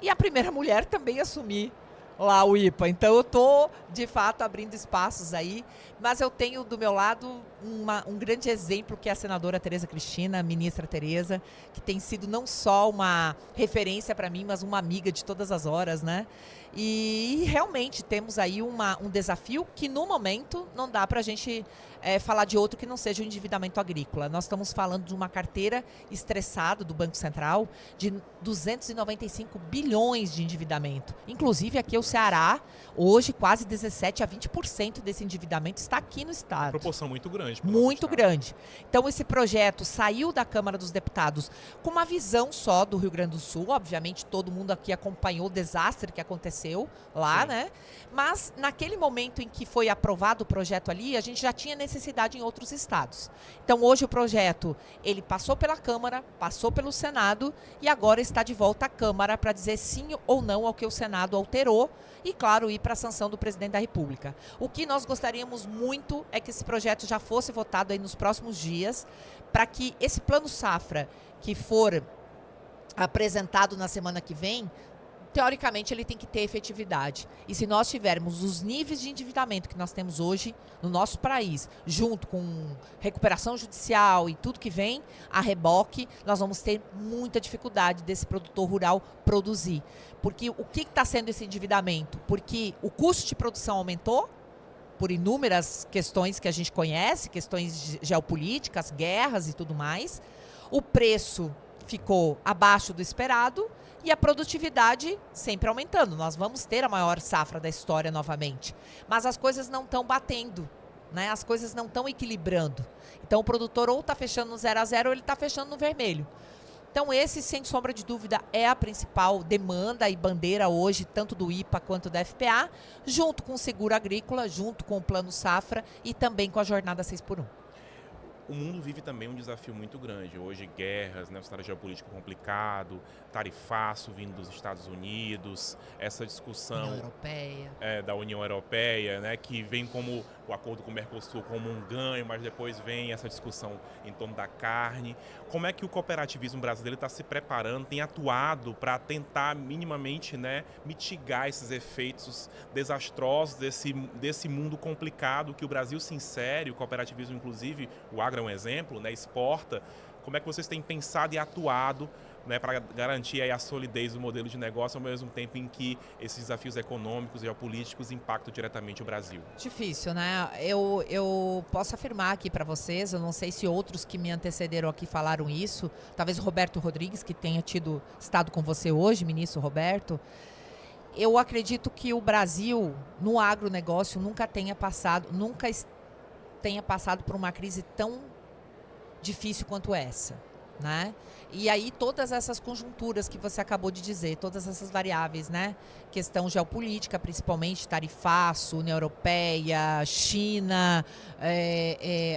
E a primeira mulher também assumir lá o IPA. Então, eu estou, de fato, abrindo espaços aí, mas eu tenho do meu lado um grande exemplo, que é a senadora Tereza Cristina, a ministra Tereza, que tem sido não só uma referência para mim, mas uma amiga de todas as horas, né? E realmente temos aí um desafio que, no momento, não dá para a gente falar de outro que não seja o endividamento agrícola. Nós estamos falando de uma carteira estressada do Banco Central de 295 bilhões de endividamento. Inclusive, aqui o Ceará, hoje, quase 17% a 20% desse endividamento está aqui no estado. Proporção muito grande. Muito grande. Então, esse projeto saiu da Câmara dos Deputados com uma visão só do Rio Grande do Sul. Obviamente, todo mundo aqui acompanhou o desastre que aconteceu lá, né? Mas, naquele momento em que foi aprovado o projeto ali, a gente já tinha necessidade em outros estados. Então, hoje o projeto, ele passou pela Câmara, passou pelo Senado e agora está de volta à Câmara para dizer sim ou não ao que o Senado alterou e, claro, ir para a sanção do presidente da República. O que nós gostaríamos muito é que esse projeto já fosse votado aí nos próximos dias, para que esse plano safra que for apresentado na semana que vem, teoricamente ele tem que ter efetividade. E se nós tivermos os níveis de endividamento que nós temos hoje no nosso país, junto com recuperação judicial e tudo que vem a reboque, nós vamos ter muita dificuldade desse produtor rural produzir. Porque o que está sendo esse endividamento? Porque o custo de produção aumentou, por inúmeras questões que a gente conhece, questões geopolíticas, guerras e tudo mais. O preço ficou abaixo do esperado e a produtividade sempre aumentando. Nós vamos ter a maior safra da história novamente. Mas as coisas não estão batendo, né? As coisas não estão equilibrando. Então o produtor ou está fechando no 0 a 0 ou ele está fechando no vermelho. Então esse, sem sombra de dúvida, é a principal demanda e bandeira hoje, tanto do IPA quanto da FPA, junto com o seguro agrícola, junto com o plano safra e também com a jornada 6x1. O mundo vive também um desafio muito grande. Hoje, guerras, né, um cenário geopolítico complicado, tarifaço vindo dos Estados Unidos, essa discussão da União Europeia, né, que vem como o acordo com o Mercosul como um ganho, mas depois vem essa discussão em torno da carne. Como é que o cooperativismo brasileiro está se preparando, tem atuado para tentar minimamente, né, mitigar esses efeitos desastrosos desse mundo complicado que o Brasil se insere, o cooperativismo, inclusive, o agro é um exemplo, né, exporta. Como é que vocês têm pensado e atuado, né, para garantir aí a solidez do modelo de negócio ao mesmo tempo em que esses desafios econômicos e geopolíticos impactam diretamente o Brasil? Difícil, né? Eu posso afirmar aqui para vocês, eu não sei se outros que me antecederam aqui falaram isso, talvez o Roberto Rodrigues, que tenha estado com você hoje, ministro Roberto. Eu acredito que o Brasil, no agronegócio, nunca tenha passado por uma crise tão difícil quanto essa, né? E aí todas essas conjunturas que você acabou de dizer, todas essas variáveis, né? Questão geopolítica, principalmente tarifaço, União Europeia, China,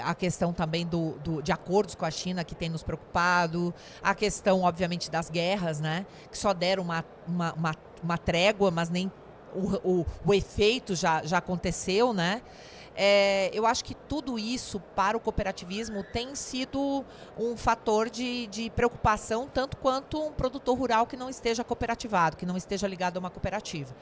a questão também de acordos com a China que tem nos preocupado, a questão, obviamente, das guerras, né? Que só deram uma trégua, mas nem o efeito já aconteceu, né? Eu acho que tudo isso para o cooperativismo tem sido um fator de preocupação, tanto quanto um produtor rural que não esteja cooperativado, que não esteja ligado a uma cooperativa.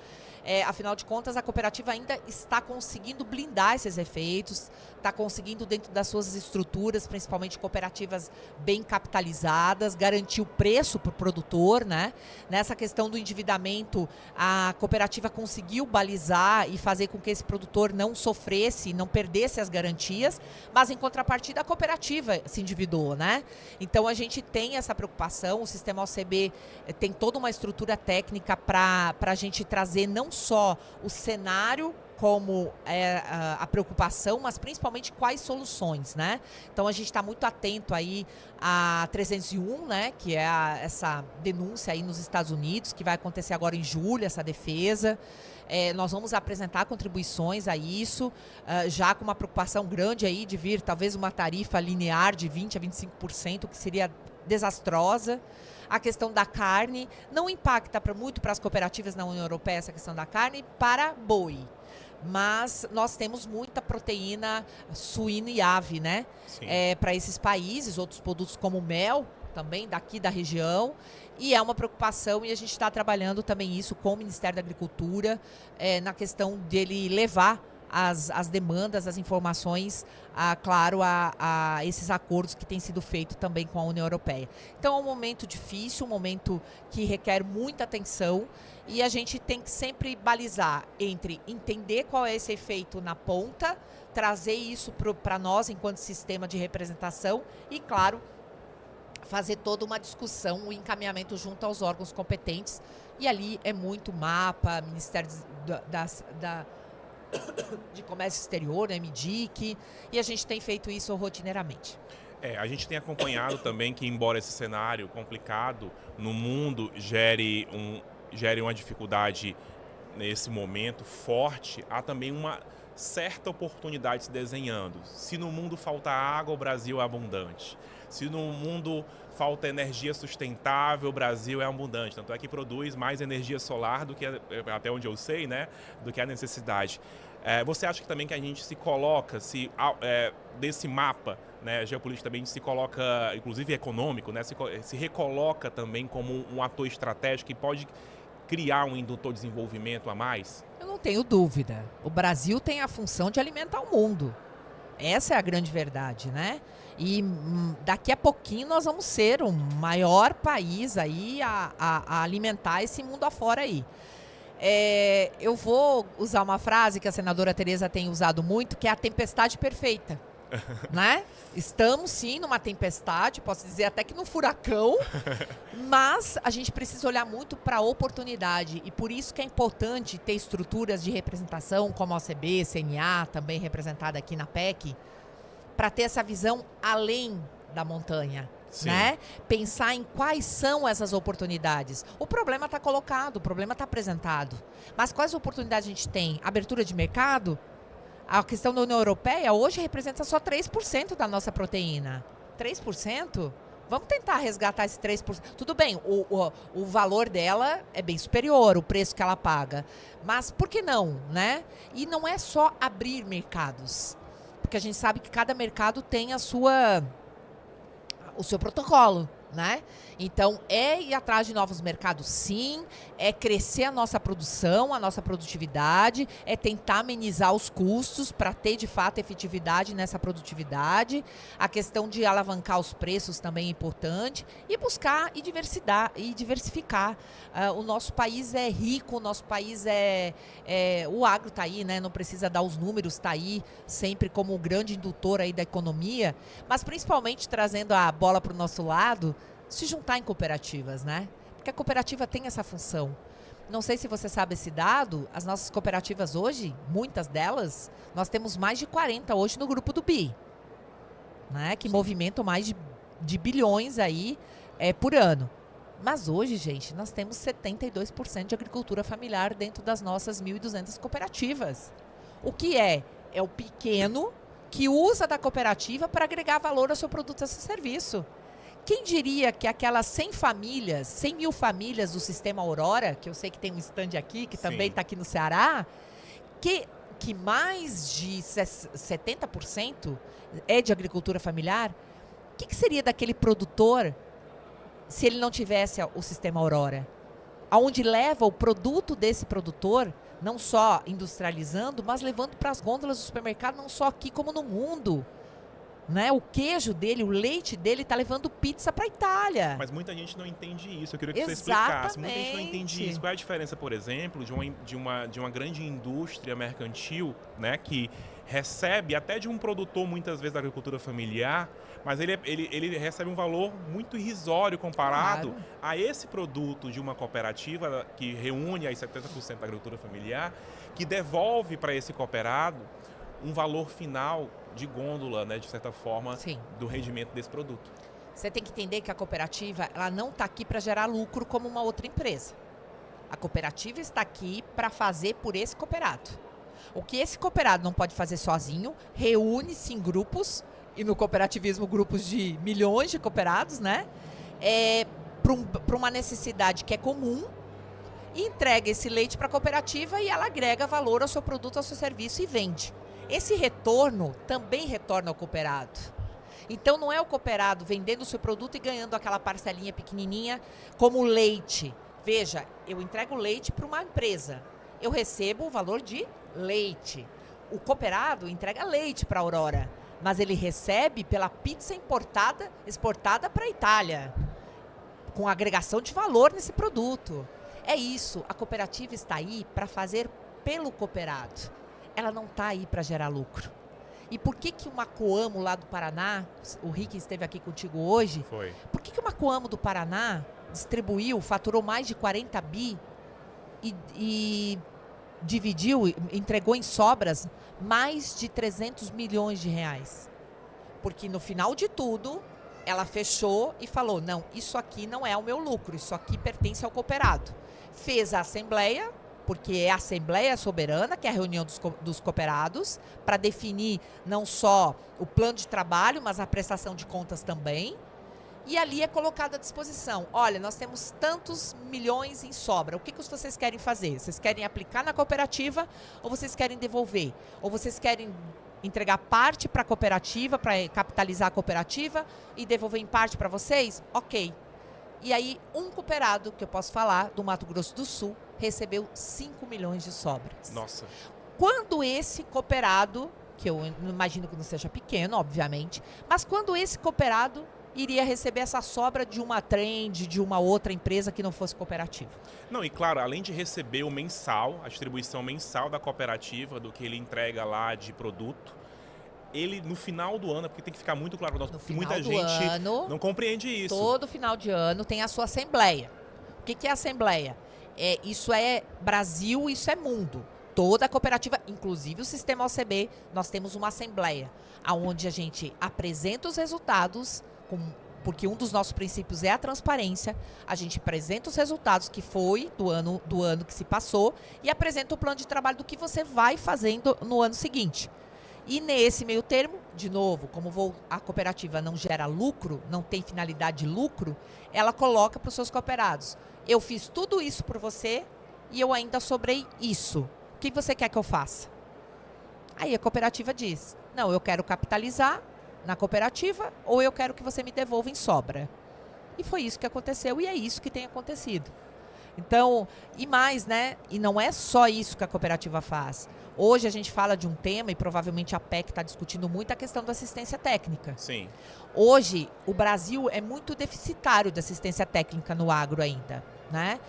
Afinal de contas, a cooperativa ainda está conseguindo blindar esses efeitos, está conseguindo, dentro das suas estruturas, principalmente cooperativas bem capitalizadas, garantir o preço para o produtor, né? Nessa questão do endividamento, a cooperativa conseguiu balizar e fazer com que esse produtor não sofresse, não perdesse as garantias, mas em contrapartida a cooperativa se endividou, né? Então a gente tem essa preocupação, o sistema OCB tem toda uma estrutura técnica para a gente trazer não só o cenário como a preocupação, mas principalmente quais soluções, né? Então a gente está muito atento aí a 301, né? Que é essa denúncia aí nos Estados Unidos, que vai acontecer agora em julho, essa defesa. Nós vamos apresentar contribuições a isso, já com uma preocupação grande aí de vir talvez uma tarifa linear de 20% a 25%, que seria desastrosa. A questão da carne não impacta muito para as cooperativas na União Europeia, essa questão da carne, para boi. Mas nós temos muita proteína suína e ave, né? Para esses países, outros produtos como mel, também daqui da região. E é uma preocupação e a gente está trabalhando também isso com o Ministério da Agricultura, na questão dele levar as demandas, as informações, claro, a esses acordos que têm sido feitos também com a União Europeia. Então é um momento difícil, um momento que requer muita atenção e a gente tem que sempre balizar entre entender qual é esse efeito na ponta, trazer isso para nós enquanto sistema de representação e, claro, fazer toda uma discussão, um encaminhamento junto aos órgãos competentes. E ali é muito mapa, Ministério de Comércio Exterior, né, MDIC, e a gente tem feito isso rotineiramente. A gente tem acompanhado também que, embora esse cenário complicado no mundo gere uma dificuldade nesse momento forte, há também uma certa oportunidade se desenhando. Se no mundo falta água, o Brasil é abundante. Se no mundo falta energia sustentável, o Brasil é abundante. Tanto é que produz mais energia solar do que, até onde eu sei, né, do que a necessidade. Você acha que também que a gente se coloca, desse mapa, né, geopolítico também, a gente se coloca, inclusive econômico, né, se recoloca também como um ator estratégico que pode criar um indutor de desenvolvimento a mais? Eu não tenho dúvida. O Brasil tem a função de alimentar o mundo. Essa é a grande verdade, né? E daqui a pouquinho nós vamos ser o maior país aí a alimentar esse mundo afora aí. Eu vou usar uma frase que a senadora Tereza tem usado muito, que é a tempestade perfeita. Né? Estamos sim numa tempestade, posso dizer até que num furacão, mas a gente precisa olhar muito para a oportunidade, e por isso que é importante ter estruturas de representação como a OCB, CNA, também representada aqui na PEC, para ter essa visão além da montanha. Né? Pensar em quais são essas oportunidades. O problema está colocado, o problema está apresentado, mas quais oportunidades a gente tem? Abertura de mercado? A questão da União Europeia hoje representa só 3% da nossa proteína. 3%? Vamos tentar resgatar esse 3%. Tudo bem, o valor dela é bem superior, o preço que ela paga. Mas por que não, né? E não é só abrir mercados. Porque a gente sabe que cada mercado tem o seu protocolo, né? Então, é ir atrás de novos mercados, sim, é crescer a nossa produção, a nossa produtividade, é tentar amenizar os custos para ter, de fato, efetividade nessa produtividade. A questão de alavancar os preços também é importante e buscar e diversificar. O nosso país é rico, o nosso país o agro está aí, né? Não precisa dar os números, está aí sempre como um grande indutor aí da economia, mas principalmente trazendo a bola para o nosso lado, se juntar em cooperativas, né? Porque a cooperativa tem essa função. Não sei se você sabe esse dado, as nossas cooperativas hoje, muitas delas, nós temos mais de 40 hoje no grupo do BI, né? Que movimentam mais de bilhões aí por ano. Mas hoje, gente, nós temos 72% de agricultura familiar dentro das nossas 1.200 cooperativas. O que é? É o pequeno que usa da cooperativa para agregar valor ao seu produto, ao seu serviço. Quem diria que aquelas 100 mil famílias do Sistema Aurora, que eu sei que tem um stand aqui, que também está aqui no Ceará, que mais de 70% é de agricultura familiar, o que seria daquele produtor se ele não tivesse o Sistema Aurora? Aonde leva o produto desse produtor, não só industrializando, mas levando para as gôndolas do supermercado, não só aqui como no mundo. Né? O queijo dele, o leite dele está levando pizza para a Itália. Mas muita gente não entende isso. Eu queria que você explicasse. Muita gente não entende isso. Qual é a diferença, por exemplo, de uma grande indústria mercantil, né, que recebe até de um produtor, muitas vezes, da agricultura familiar, mas ele recebe um valor muito irrisório comparado a esse produto de uma cooperativa que reúne aí 70% da agricultura familiar, que devolve para esse cooperado um valor final de gôndola, né, de certa forma, do rendimento desse produto. Você tem que entender que a cooperativa ela não está aqui para gerar lucro como uma outra empresa. A cooperativa está aqui para fazer por esse cooperado. O que esse cooperado não pode fazer sozinho, reúne-se em grupos, e no cooperativismo grupos de milhões de cooperados, né? Para uma necessidade que é comum, e entrega esse leite para a cooperativa e ela agrega valor ao seu produto, ao seu serviço e vende. Esse retorno também retorna ao cooperado. Então, não é o cooperado vendendo o seu produto e ganhando aquela parcelinha pequenininha como o leite. Veja, eu entrego leite para uma empresa. Eu recebo o valor de leite. O cooperado entrega leite para a Aurora, mas ele recebe pela pizza exportada para a Itália, com agregação de valor nesse produto. É isso, a cooperativa está aí para fazer pelo cooperado. Ela não está aí para gerar lucro. E por que uma Coamo lá do Paraná, o Rick esteve aqui contigo hoje, por que uma Coamo do Paraná faturou mais de 40 bi e dividiu, entregou em sobras mais de 300 milhões de reais? Porque no final de tudo, ela fechou e falou, não, isso aqui não é o meu lucro, isso aqui pertence ao cooperado. Fez a assembleia, porque é a Assembleia Soberana, que é a reunião dos cooperados, para definir não só o plano de trabalho, mas a prestação de contas também. E ali é colocado à disposição. Olha, nós temos tantos milhões em sobra. O que vocês querem fazer? Vocês querem aplicar na cooperativa ou vocês querem devolver? Ou vocês querem entregar parte para a cooperativa, para capitalizar a cooperativa e devolver em parte para vocês? Ok. E aí, um cooperado, que eu posso falar, do Mato Grosso do Sul, recebeu 5 milhões de sobras. Nossa. Quando esse cooperado, que eu imagino que não seja pequeno, obviamente, mas quando esse cooperado iria receber essa sobra de uma trend, de uma outra empresa que não fosse cooperativa? Não, e claro, além de receber o mensal, a distribuição mensal da cooperativa, do que ele entrega lá de produto, ele, no final do ano, porque tem que ficar muito claro para nós, porque muita gente não compreende isso. Todo final de ano tem a sua assembleia. O que é a assembleia? Isso é Brasil, isso é mundo. Toda a cooperativa, inclusive o sistema OCB, nós temos uma assembleia, onde a gente apresenta os resultados, porque um dos nossos princípios é a transparência. A gente apresenta os resultados que foi do ano que se passou e apresenta o plano de trabalho do que você vai fazendo no ano seguinte. E nesse meio termo, de novo, como a cooperativa não gera lucro, não tem finalidade de lucro, ela coloca para os seus cooperados: eu fiz tudo isso por você e eu ainda sobrei isso. O que você quer que eu faça? Aí a cooperativa diz: não, eu quero capitalizar na cooperativa ou eu quero que você me devolva em sobra. E foi isso que aconteceu e é isso que tem acontecido. Então, e mais, né? E não é só isso que a cooperativa faz. Hoje a gente fala de um tema, e provavelmente a PEC está discutindo muito, a questão da assistência técnica. Sim. Hoje, o Brasil é muito deficitário de assistência técnica no agro ainda, né?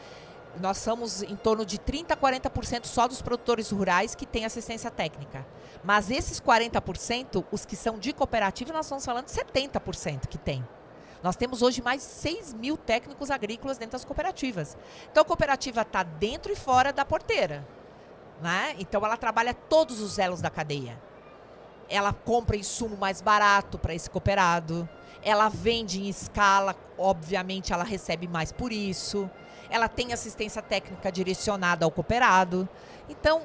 Nós somos em torno de 30% a 40% só dos produtores rurais que têm assistência técnica. Mas esses 40%, os que são de cooperativa, nós estamos falando de 70% que tem. Nós temos hoje mais de 6 mil técnicos agrícolas dentro das cooperativas. Então, a cooperativa está dentro e fora da porteira, né? Então, ela trabalha todos os elos da cadeia. Ela compra insumo mais barato para esse cooperado. Ela vende em escala, obviamente, ela recebe mais por isso. Ela tem assistência técnica direcionada ao cooperado. Então,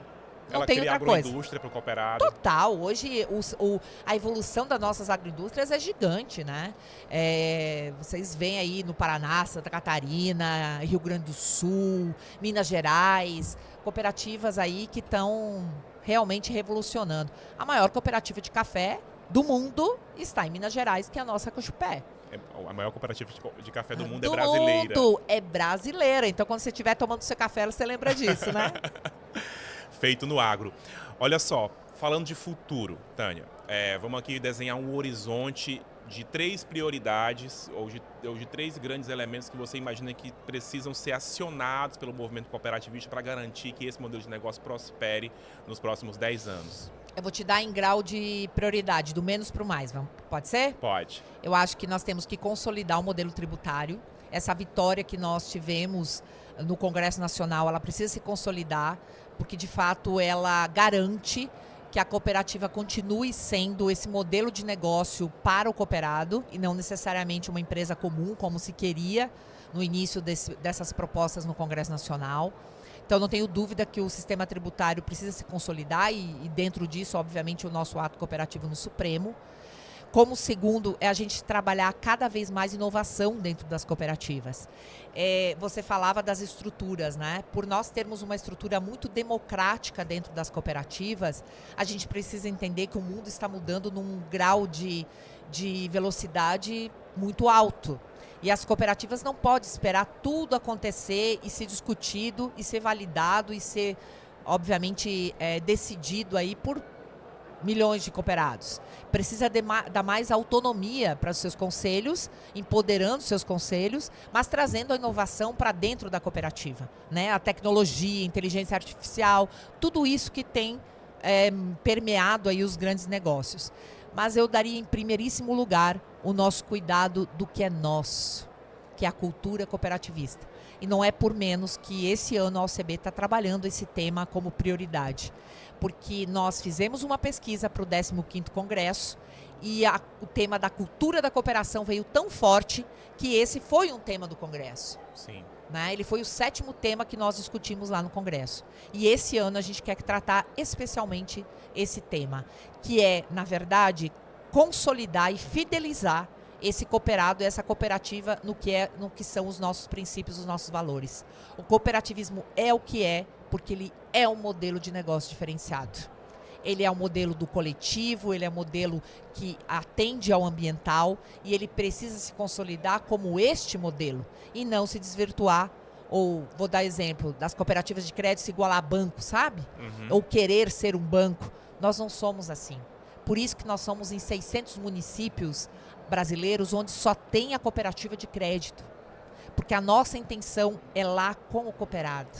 não tem outra coisa. Ela cria agroindústria para o cooperado. Total. Hoje, a evolução das nossas agroindústrias é gigante, né? Vocês veem aí no Paraná, Santa Catarina, Rio Grande do Sul, Minas Gerais, cooperativas aí que estão realmente revolucionando. A maior cooperativa de café do mundo está em Minas Gerais, que é a nossa Cochupé. A maior cooperativa de café do mundo é brasileira. É brasileira. Então, quando você estiver tomando seu café, você lembra disso, né? Feito no agro. Olha só, falando de futuro, Tânia, vamos aqui desenhar um horizonte de 3 prioridades ou de 3 grandes elementos que você imagina que precisam ser acionados pelo movimento cooperativista para garantir que esse modelo de negócio prospere nos próximos 10 anos. Eu vou te dar em grau de prioridade, do menos para o mais. Pode ser? Pode. Eu acho que nós temos que consolidar o modelo tributário. Essa vitória que nós tivemos no Congresso Nacional, ela precisa se consolidar, porque de fato ela garante que a cooperativa continue sendo esse modelo de negócio para o cooperado e não necessariamente uma empresa comum, como se queria no início dessas propostas no Congresso Nacional. Então, não tenho dúvida que o sistema tributário precisa se consolidar e dentro disso, obviamente, o nosso ato cooperativo no Supremo. Como segundo, é a gente trabalhar cada vez mais inovação dentro das cooperativas. Você falava das estruturas, né? Por nós termos uma estrutura muito democrática dentro das cooperativas, a gente precisa entender que o mundo está mudando num grau de velocidade muito alto. E as cooperativas não podem esperar tudo acontecer e ser discutido e ser validado e ser, obviamente, decidido aí por milhões de cooperados. Precisa dar mais autonomia para os seus conselhos, empoderando os seus conselhos, mas trazendo a inovação para dentro da cooperativa, né? A tecnologia, a inteligência artificial, tudo isso que tem permeado aí os grandes negócios. Mas eu daria em primeiríssimo lugar o nosso cuidado do que é nosso, que é a cultura cooperativista. E não é por menos que esse ano a OCB está trabalhando esse tema como prioridade. Porque nós fizemos uma pesquisa para o 15º Congresso e o tema da cultura da cooperação veio tão forte que esse foi um tema do Congresso. Sim. né? Ele foi o 7º tema que nós discutimos lá no Congresso. E esse ano a gente quer tratar especialmente esse tema, que é, na verdade, consolidar e fidelizar esse cooperado, essa cooperativa no que são os nossos princípios, os nossos valores. O cooperativismo é o que é, porque ele é um modelo de negócio diferenciado. Ele é um modelo do coletivo, ele é um modelo que atende ao ambiental e ele precisa se consolidar como este modelo e não se desvirtuar, ou vou dar exemplo, das cooperativas de crédito se igualar a banco, sabe? Ou querer ser um banco. Nós não somos assim. Por isso que nós somos em 600 municípios brasileiros onde só tem a cooperativa de crédito. Porque a nossa intenção é lá com o cooperado.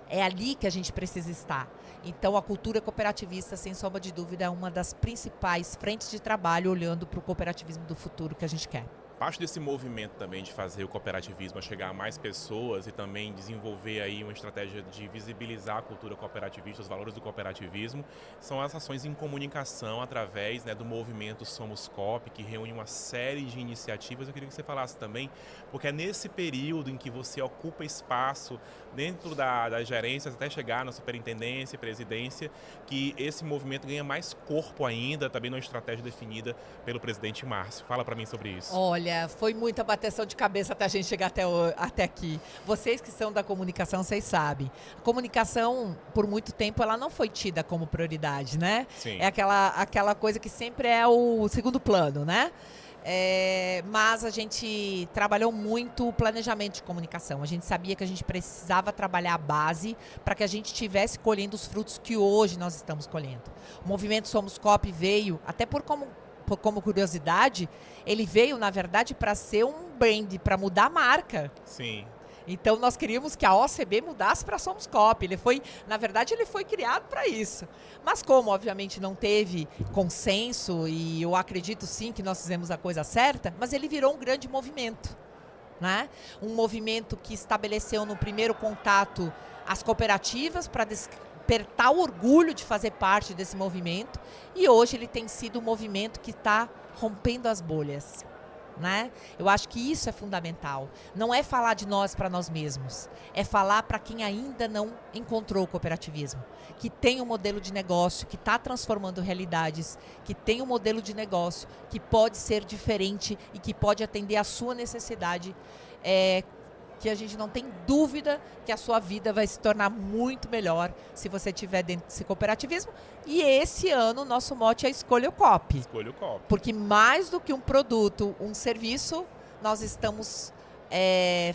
É ali que a gente precisa estar. Então, a cultura cooperativista, sem sombra de dúvida, é uma das principais frentes de trabalho olhando para o cooperativismo do futuro que a gente quer. Parte desse movimento também de fazer o cooperativismo a chegar a mais pessoas e também desenvolver aí uma estratégia de visibilizar a cultura cooperativista, os valores do cooperativismo, são as ações em comunicação através, né, do movimento Somos Coop, que reúne uma série de iniciativas. Eu queria que você falasse também, porque é nesse período em que você ocupa espaço dentro das gerências até chegar na superintendência e presidência, que esse movimento ganha mais corpo ainda, também numa estratégia definida pelo presidente Márcio. Fala para mim sobre isso. Olha, foi muita bateção de cabeça até a gente chegar até aqui. Vocês que são da comunicação, vocês sabem. A comunicação, por muito tempo, ela não foi tida como prioridade, né? Sim. É aquela coisa que sempre é o segundo plano, né? Mas a gente trabalhou muito o planejamento de comunicação. A gente sabia que a gente precisava trabalhar a base para que a gente estivesse colhendo os frutos que hoje nós estamos colhendo. O movimento Somos Coop veio, até como curiosidade, ele veio, na verdade, para ser um brand, para mudar a marca. Sim. Então, nós queríamos que a OCB mudasse para Somos Coop. Na verdade, ele foi criado para isso. Mas como, obviamente, não teve consenso, e eu acredito sim que nós fizemos a coisa certa, mas ele virou um grande movimento, né? Um movimento que estabeleceu no primeiro contato as cooperativas para despertar o orgulho de fazer parte desse movimento, e hoje ele tem sido um movimento que está rompendo as bolhas, né? Eu acho que isso é fundamental. Não é falar de nós para nós mesmos, é falar para quem ainda não encontrou o cooperativismo, que tem um modelo de negócio que está transformando realidades, que tem um modelo de negócio que pode ser diferente e que pode atender à sua necessidade, que a gente não tem dúvida que a sua vida vai se tornar muito melhor se você estiver dentro desse cooperativismo. E esse ano o nosso mote é Escolha o Coop. Escolha o Coop. Porque mais do que um produto, um serviço, nós estamos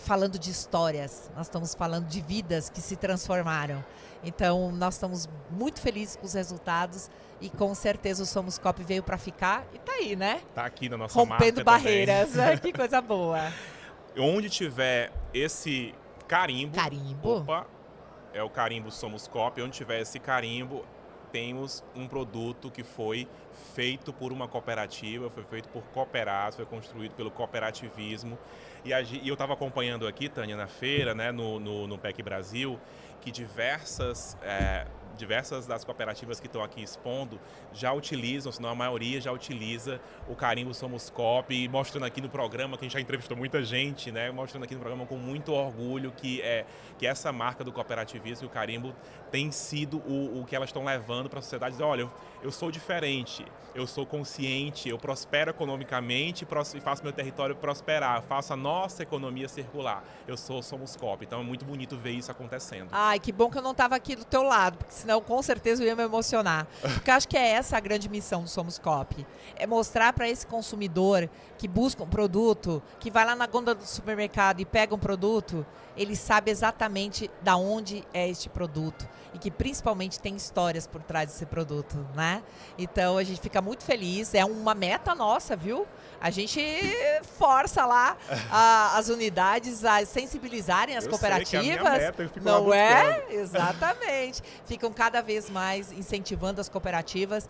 falando de histórias, nós estamos falando de vidas que se transformaram. Então, nós estamos muito felizes com os resultados e com certeza o Somos Coop veio para ficar e tá aí, né? Tá aqui na nossa rompendo marca barreiras. Que coisa boa. Onde tiver esse carimbo. Carimbo? É o carimbo Somos Coop. Onde tiver esse carimbo, temos um produto que foi feito por uma cooperativa, foi feito por cooperados, foi construído pelo cooperativismo. E eu estava acompanhando aqui, Tânia, na feira, né, no PEC Brasil, que diversas das cooperativas que estão aqui expondo já utilizam, se não a maioria já utiliza o carimbo Somos Coop, e mostrando aqui no programa, que a gente já entrevistou muita gente, né, mostrando aqui no programa com muito orgulho que essa marca do cooperativismo, o carimbo, tem sido o que elas estão levando para a sociedade. Dizer, olha, eu sou diferente, eu sou consciente, eu prospero economicamente e faço meu território prosperar, faço a nossa economia circular. Somos Coop. Então é muito bonito ver isso acontecendo. Ai, que bom que eu não estava aqui do teu lado, porque senão com certeza eu ia me emocionar. Porque eu acho que é essa a grande missão do Somos Coop. É mostrar para esse consumidor que busca um produto, que vai lá na gôndola do supermercado e pega um produto, ele sabe exatamente da onde é este produto e que principalmente tem histórias por trás desse produto, né? Então a gente fica muito feliz, é uma meta nossa, viu? A gente força lá as unidades a sensibilizarem as cooperativas. Sei que é a minha meta, eu fico não lá é? Exatamente. Ficam cada vez mais incentivando as cooperativas.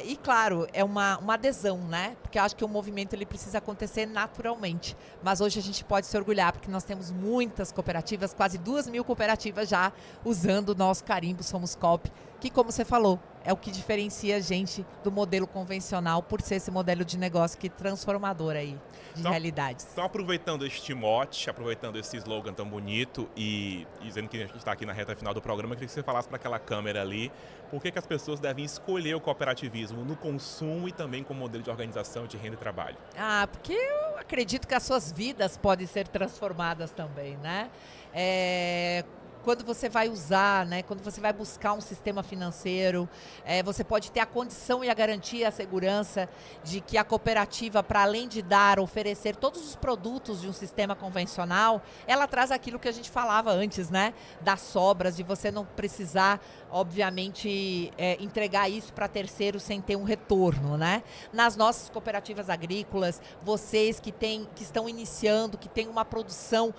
E claro, é uma adesão, né? Porque eu acho que o movimento ele precisa acontecer naturalmente. Mas hoje a gente pode se orgulhar, porque nós temos muitas cooperativas, quase 2.000 cooperativas já usando o nosso carimbo Somos Coop, que, como você falou, é o que diferencia a gente do modelo convencional por ser esse modelo de negócio que é transformador aí de realidades. Então, aproveitando este mote, aproveitando esse slogan tão bonito e dizendo que a gente está aqui na reta final do programa, eu queria que você falasse para aquela câmera ali por que as pessoas devem escolher o cooperativismo no consumo e também como modelo de organização de renda e trabalho. Porque eu acredito que as suas vidas podem ser transformadas também, né? Quando você vai usar, né, quando você vai buscar um sistema financeiro, você pode ter a condição e a garantia, a segurança de que a cooperativa, para além de oferecer todos os produtos de um sistema convencional, ela traz aquilo que a gente falava antes, né? Das sobras, de você não precisar, obviamente, entregar isso para terceiros sem ter um retorno, né? Nas nossas cooperativas agrícolas, vocês que estão iniciando, que têm uma produção,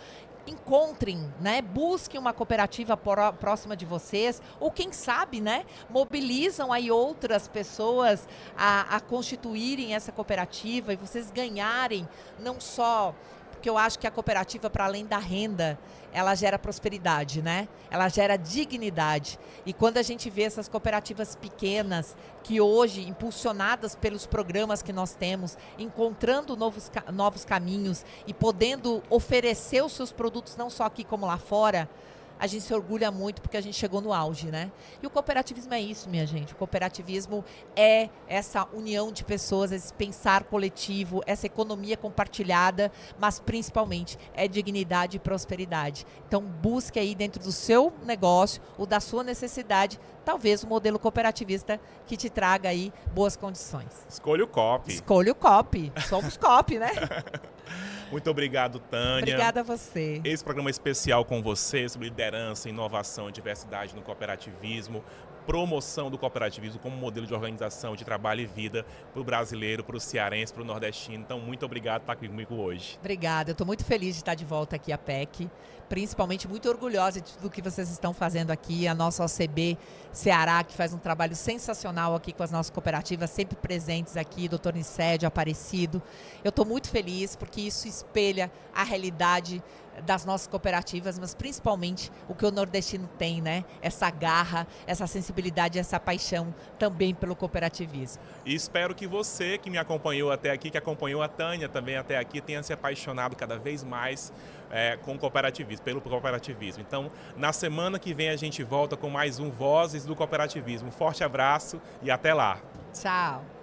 encontrem, né? Busquem uma cooperativa próxima de vocês, ou quem sabe, né? Mobilizam aí outras pessoas a constituírem essa cooperativa e vocês ganharem não só... Porque eu acho que a cooperativa, para além da renda, ela gera prosperidade, né? Ela gera dignidade. E quando a gente vê essas cooperativas pequenas, que hoje, impulsionadas pelos programas que nós temos, encontrando novos caminhos e podendo oferecer os seus produtos, não só aqui como lá fora, a gente se orgulha muito porque a gente chegou no auge, né? E o cooperativismo é isso, minha gente. O cooperativismo é essa união de pessoas, esse pensar coletivo, essa economia compartilhada, mas principalmente é dignidade e prosperidade. Então busque aí dentro do seu negócio, ou da sua necessidade, talvez um modelo cooperativista que te traga aí boas condições. Escolha o COP. Escolha o COP. Somos COP, né? Muito obrigado, Tânia. Obrigada a você. Esse programa é especial com você sobre liderança, inovação e diversidade no cooperativismo, promoção do cooperativismo como modelo de organização de trabalho e vida para o brasileiro, para o cearense, para o nordestino. Então, muito obrigado por estar aqui comigo hoje. Obrigada. Eu estou muito feliz de estar de volta aqui à PEC, principalmente muito orgulhosa de tudo que vocês estão fazendo aqui. A nossa OCB Ceará, que faz um trabalho sensacional aqui com as nossas cooperativas, sempre presentes aqui, Dr. Nicédio, Aparecido. Eu estou muito feliz porque isso espelha a realidade das nossas cooperativas, mas principalmente o que o nordestino tem, né? Essa garra, essa sensibilidade, essa paixão também pelo cooperativismo. E espero que você que me acompanhou até aqui, que acompanhou a Tânia também até aqui, tenha se apaixonado cada vez mais com o cooperativismo, pelo cooperativismo. Então, na semana que vem a gente volta com mais um Vozes do Cooperativismo. Forte abraço e até lá. Tchau.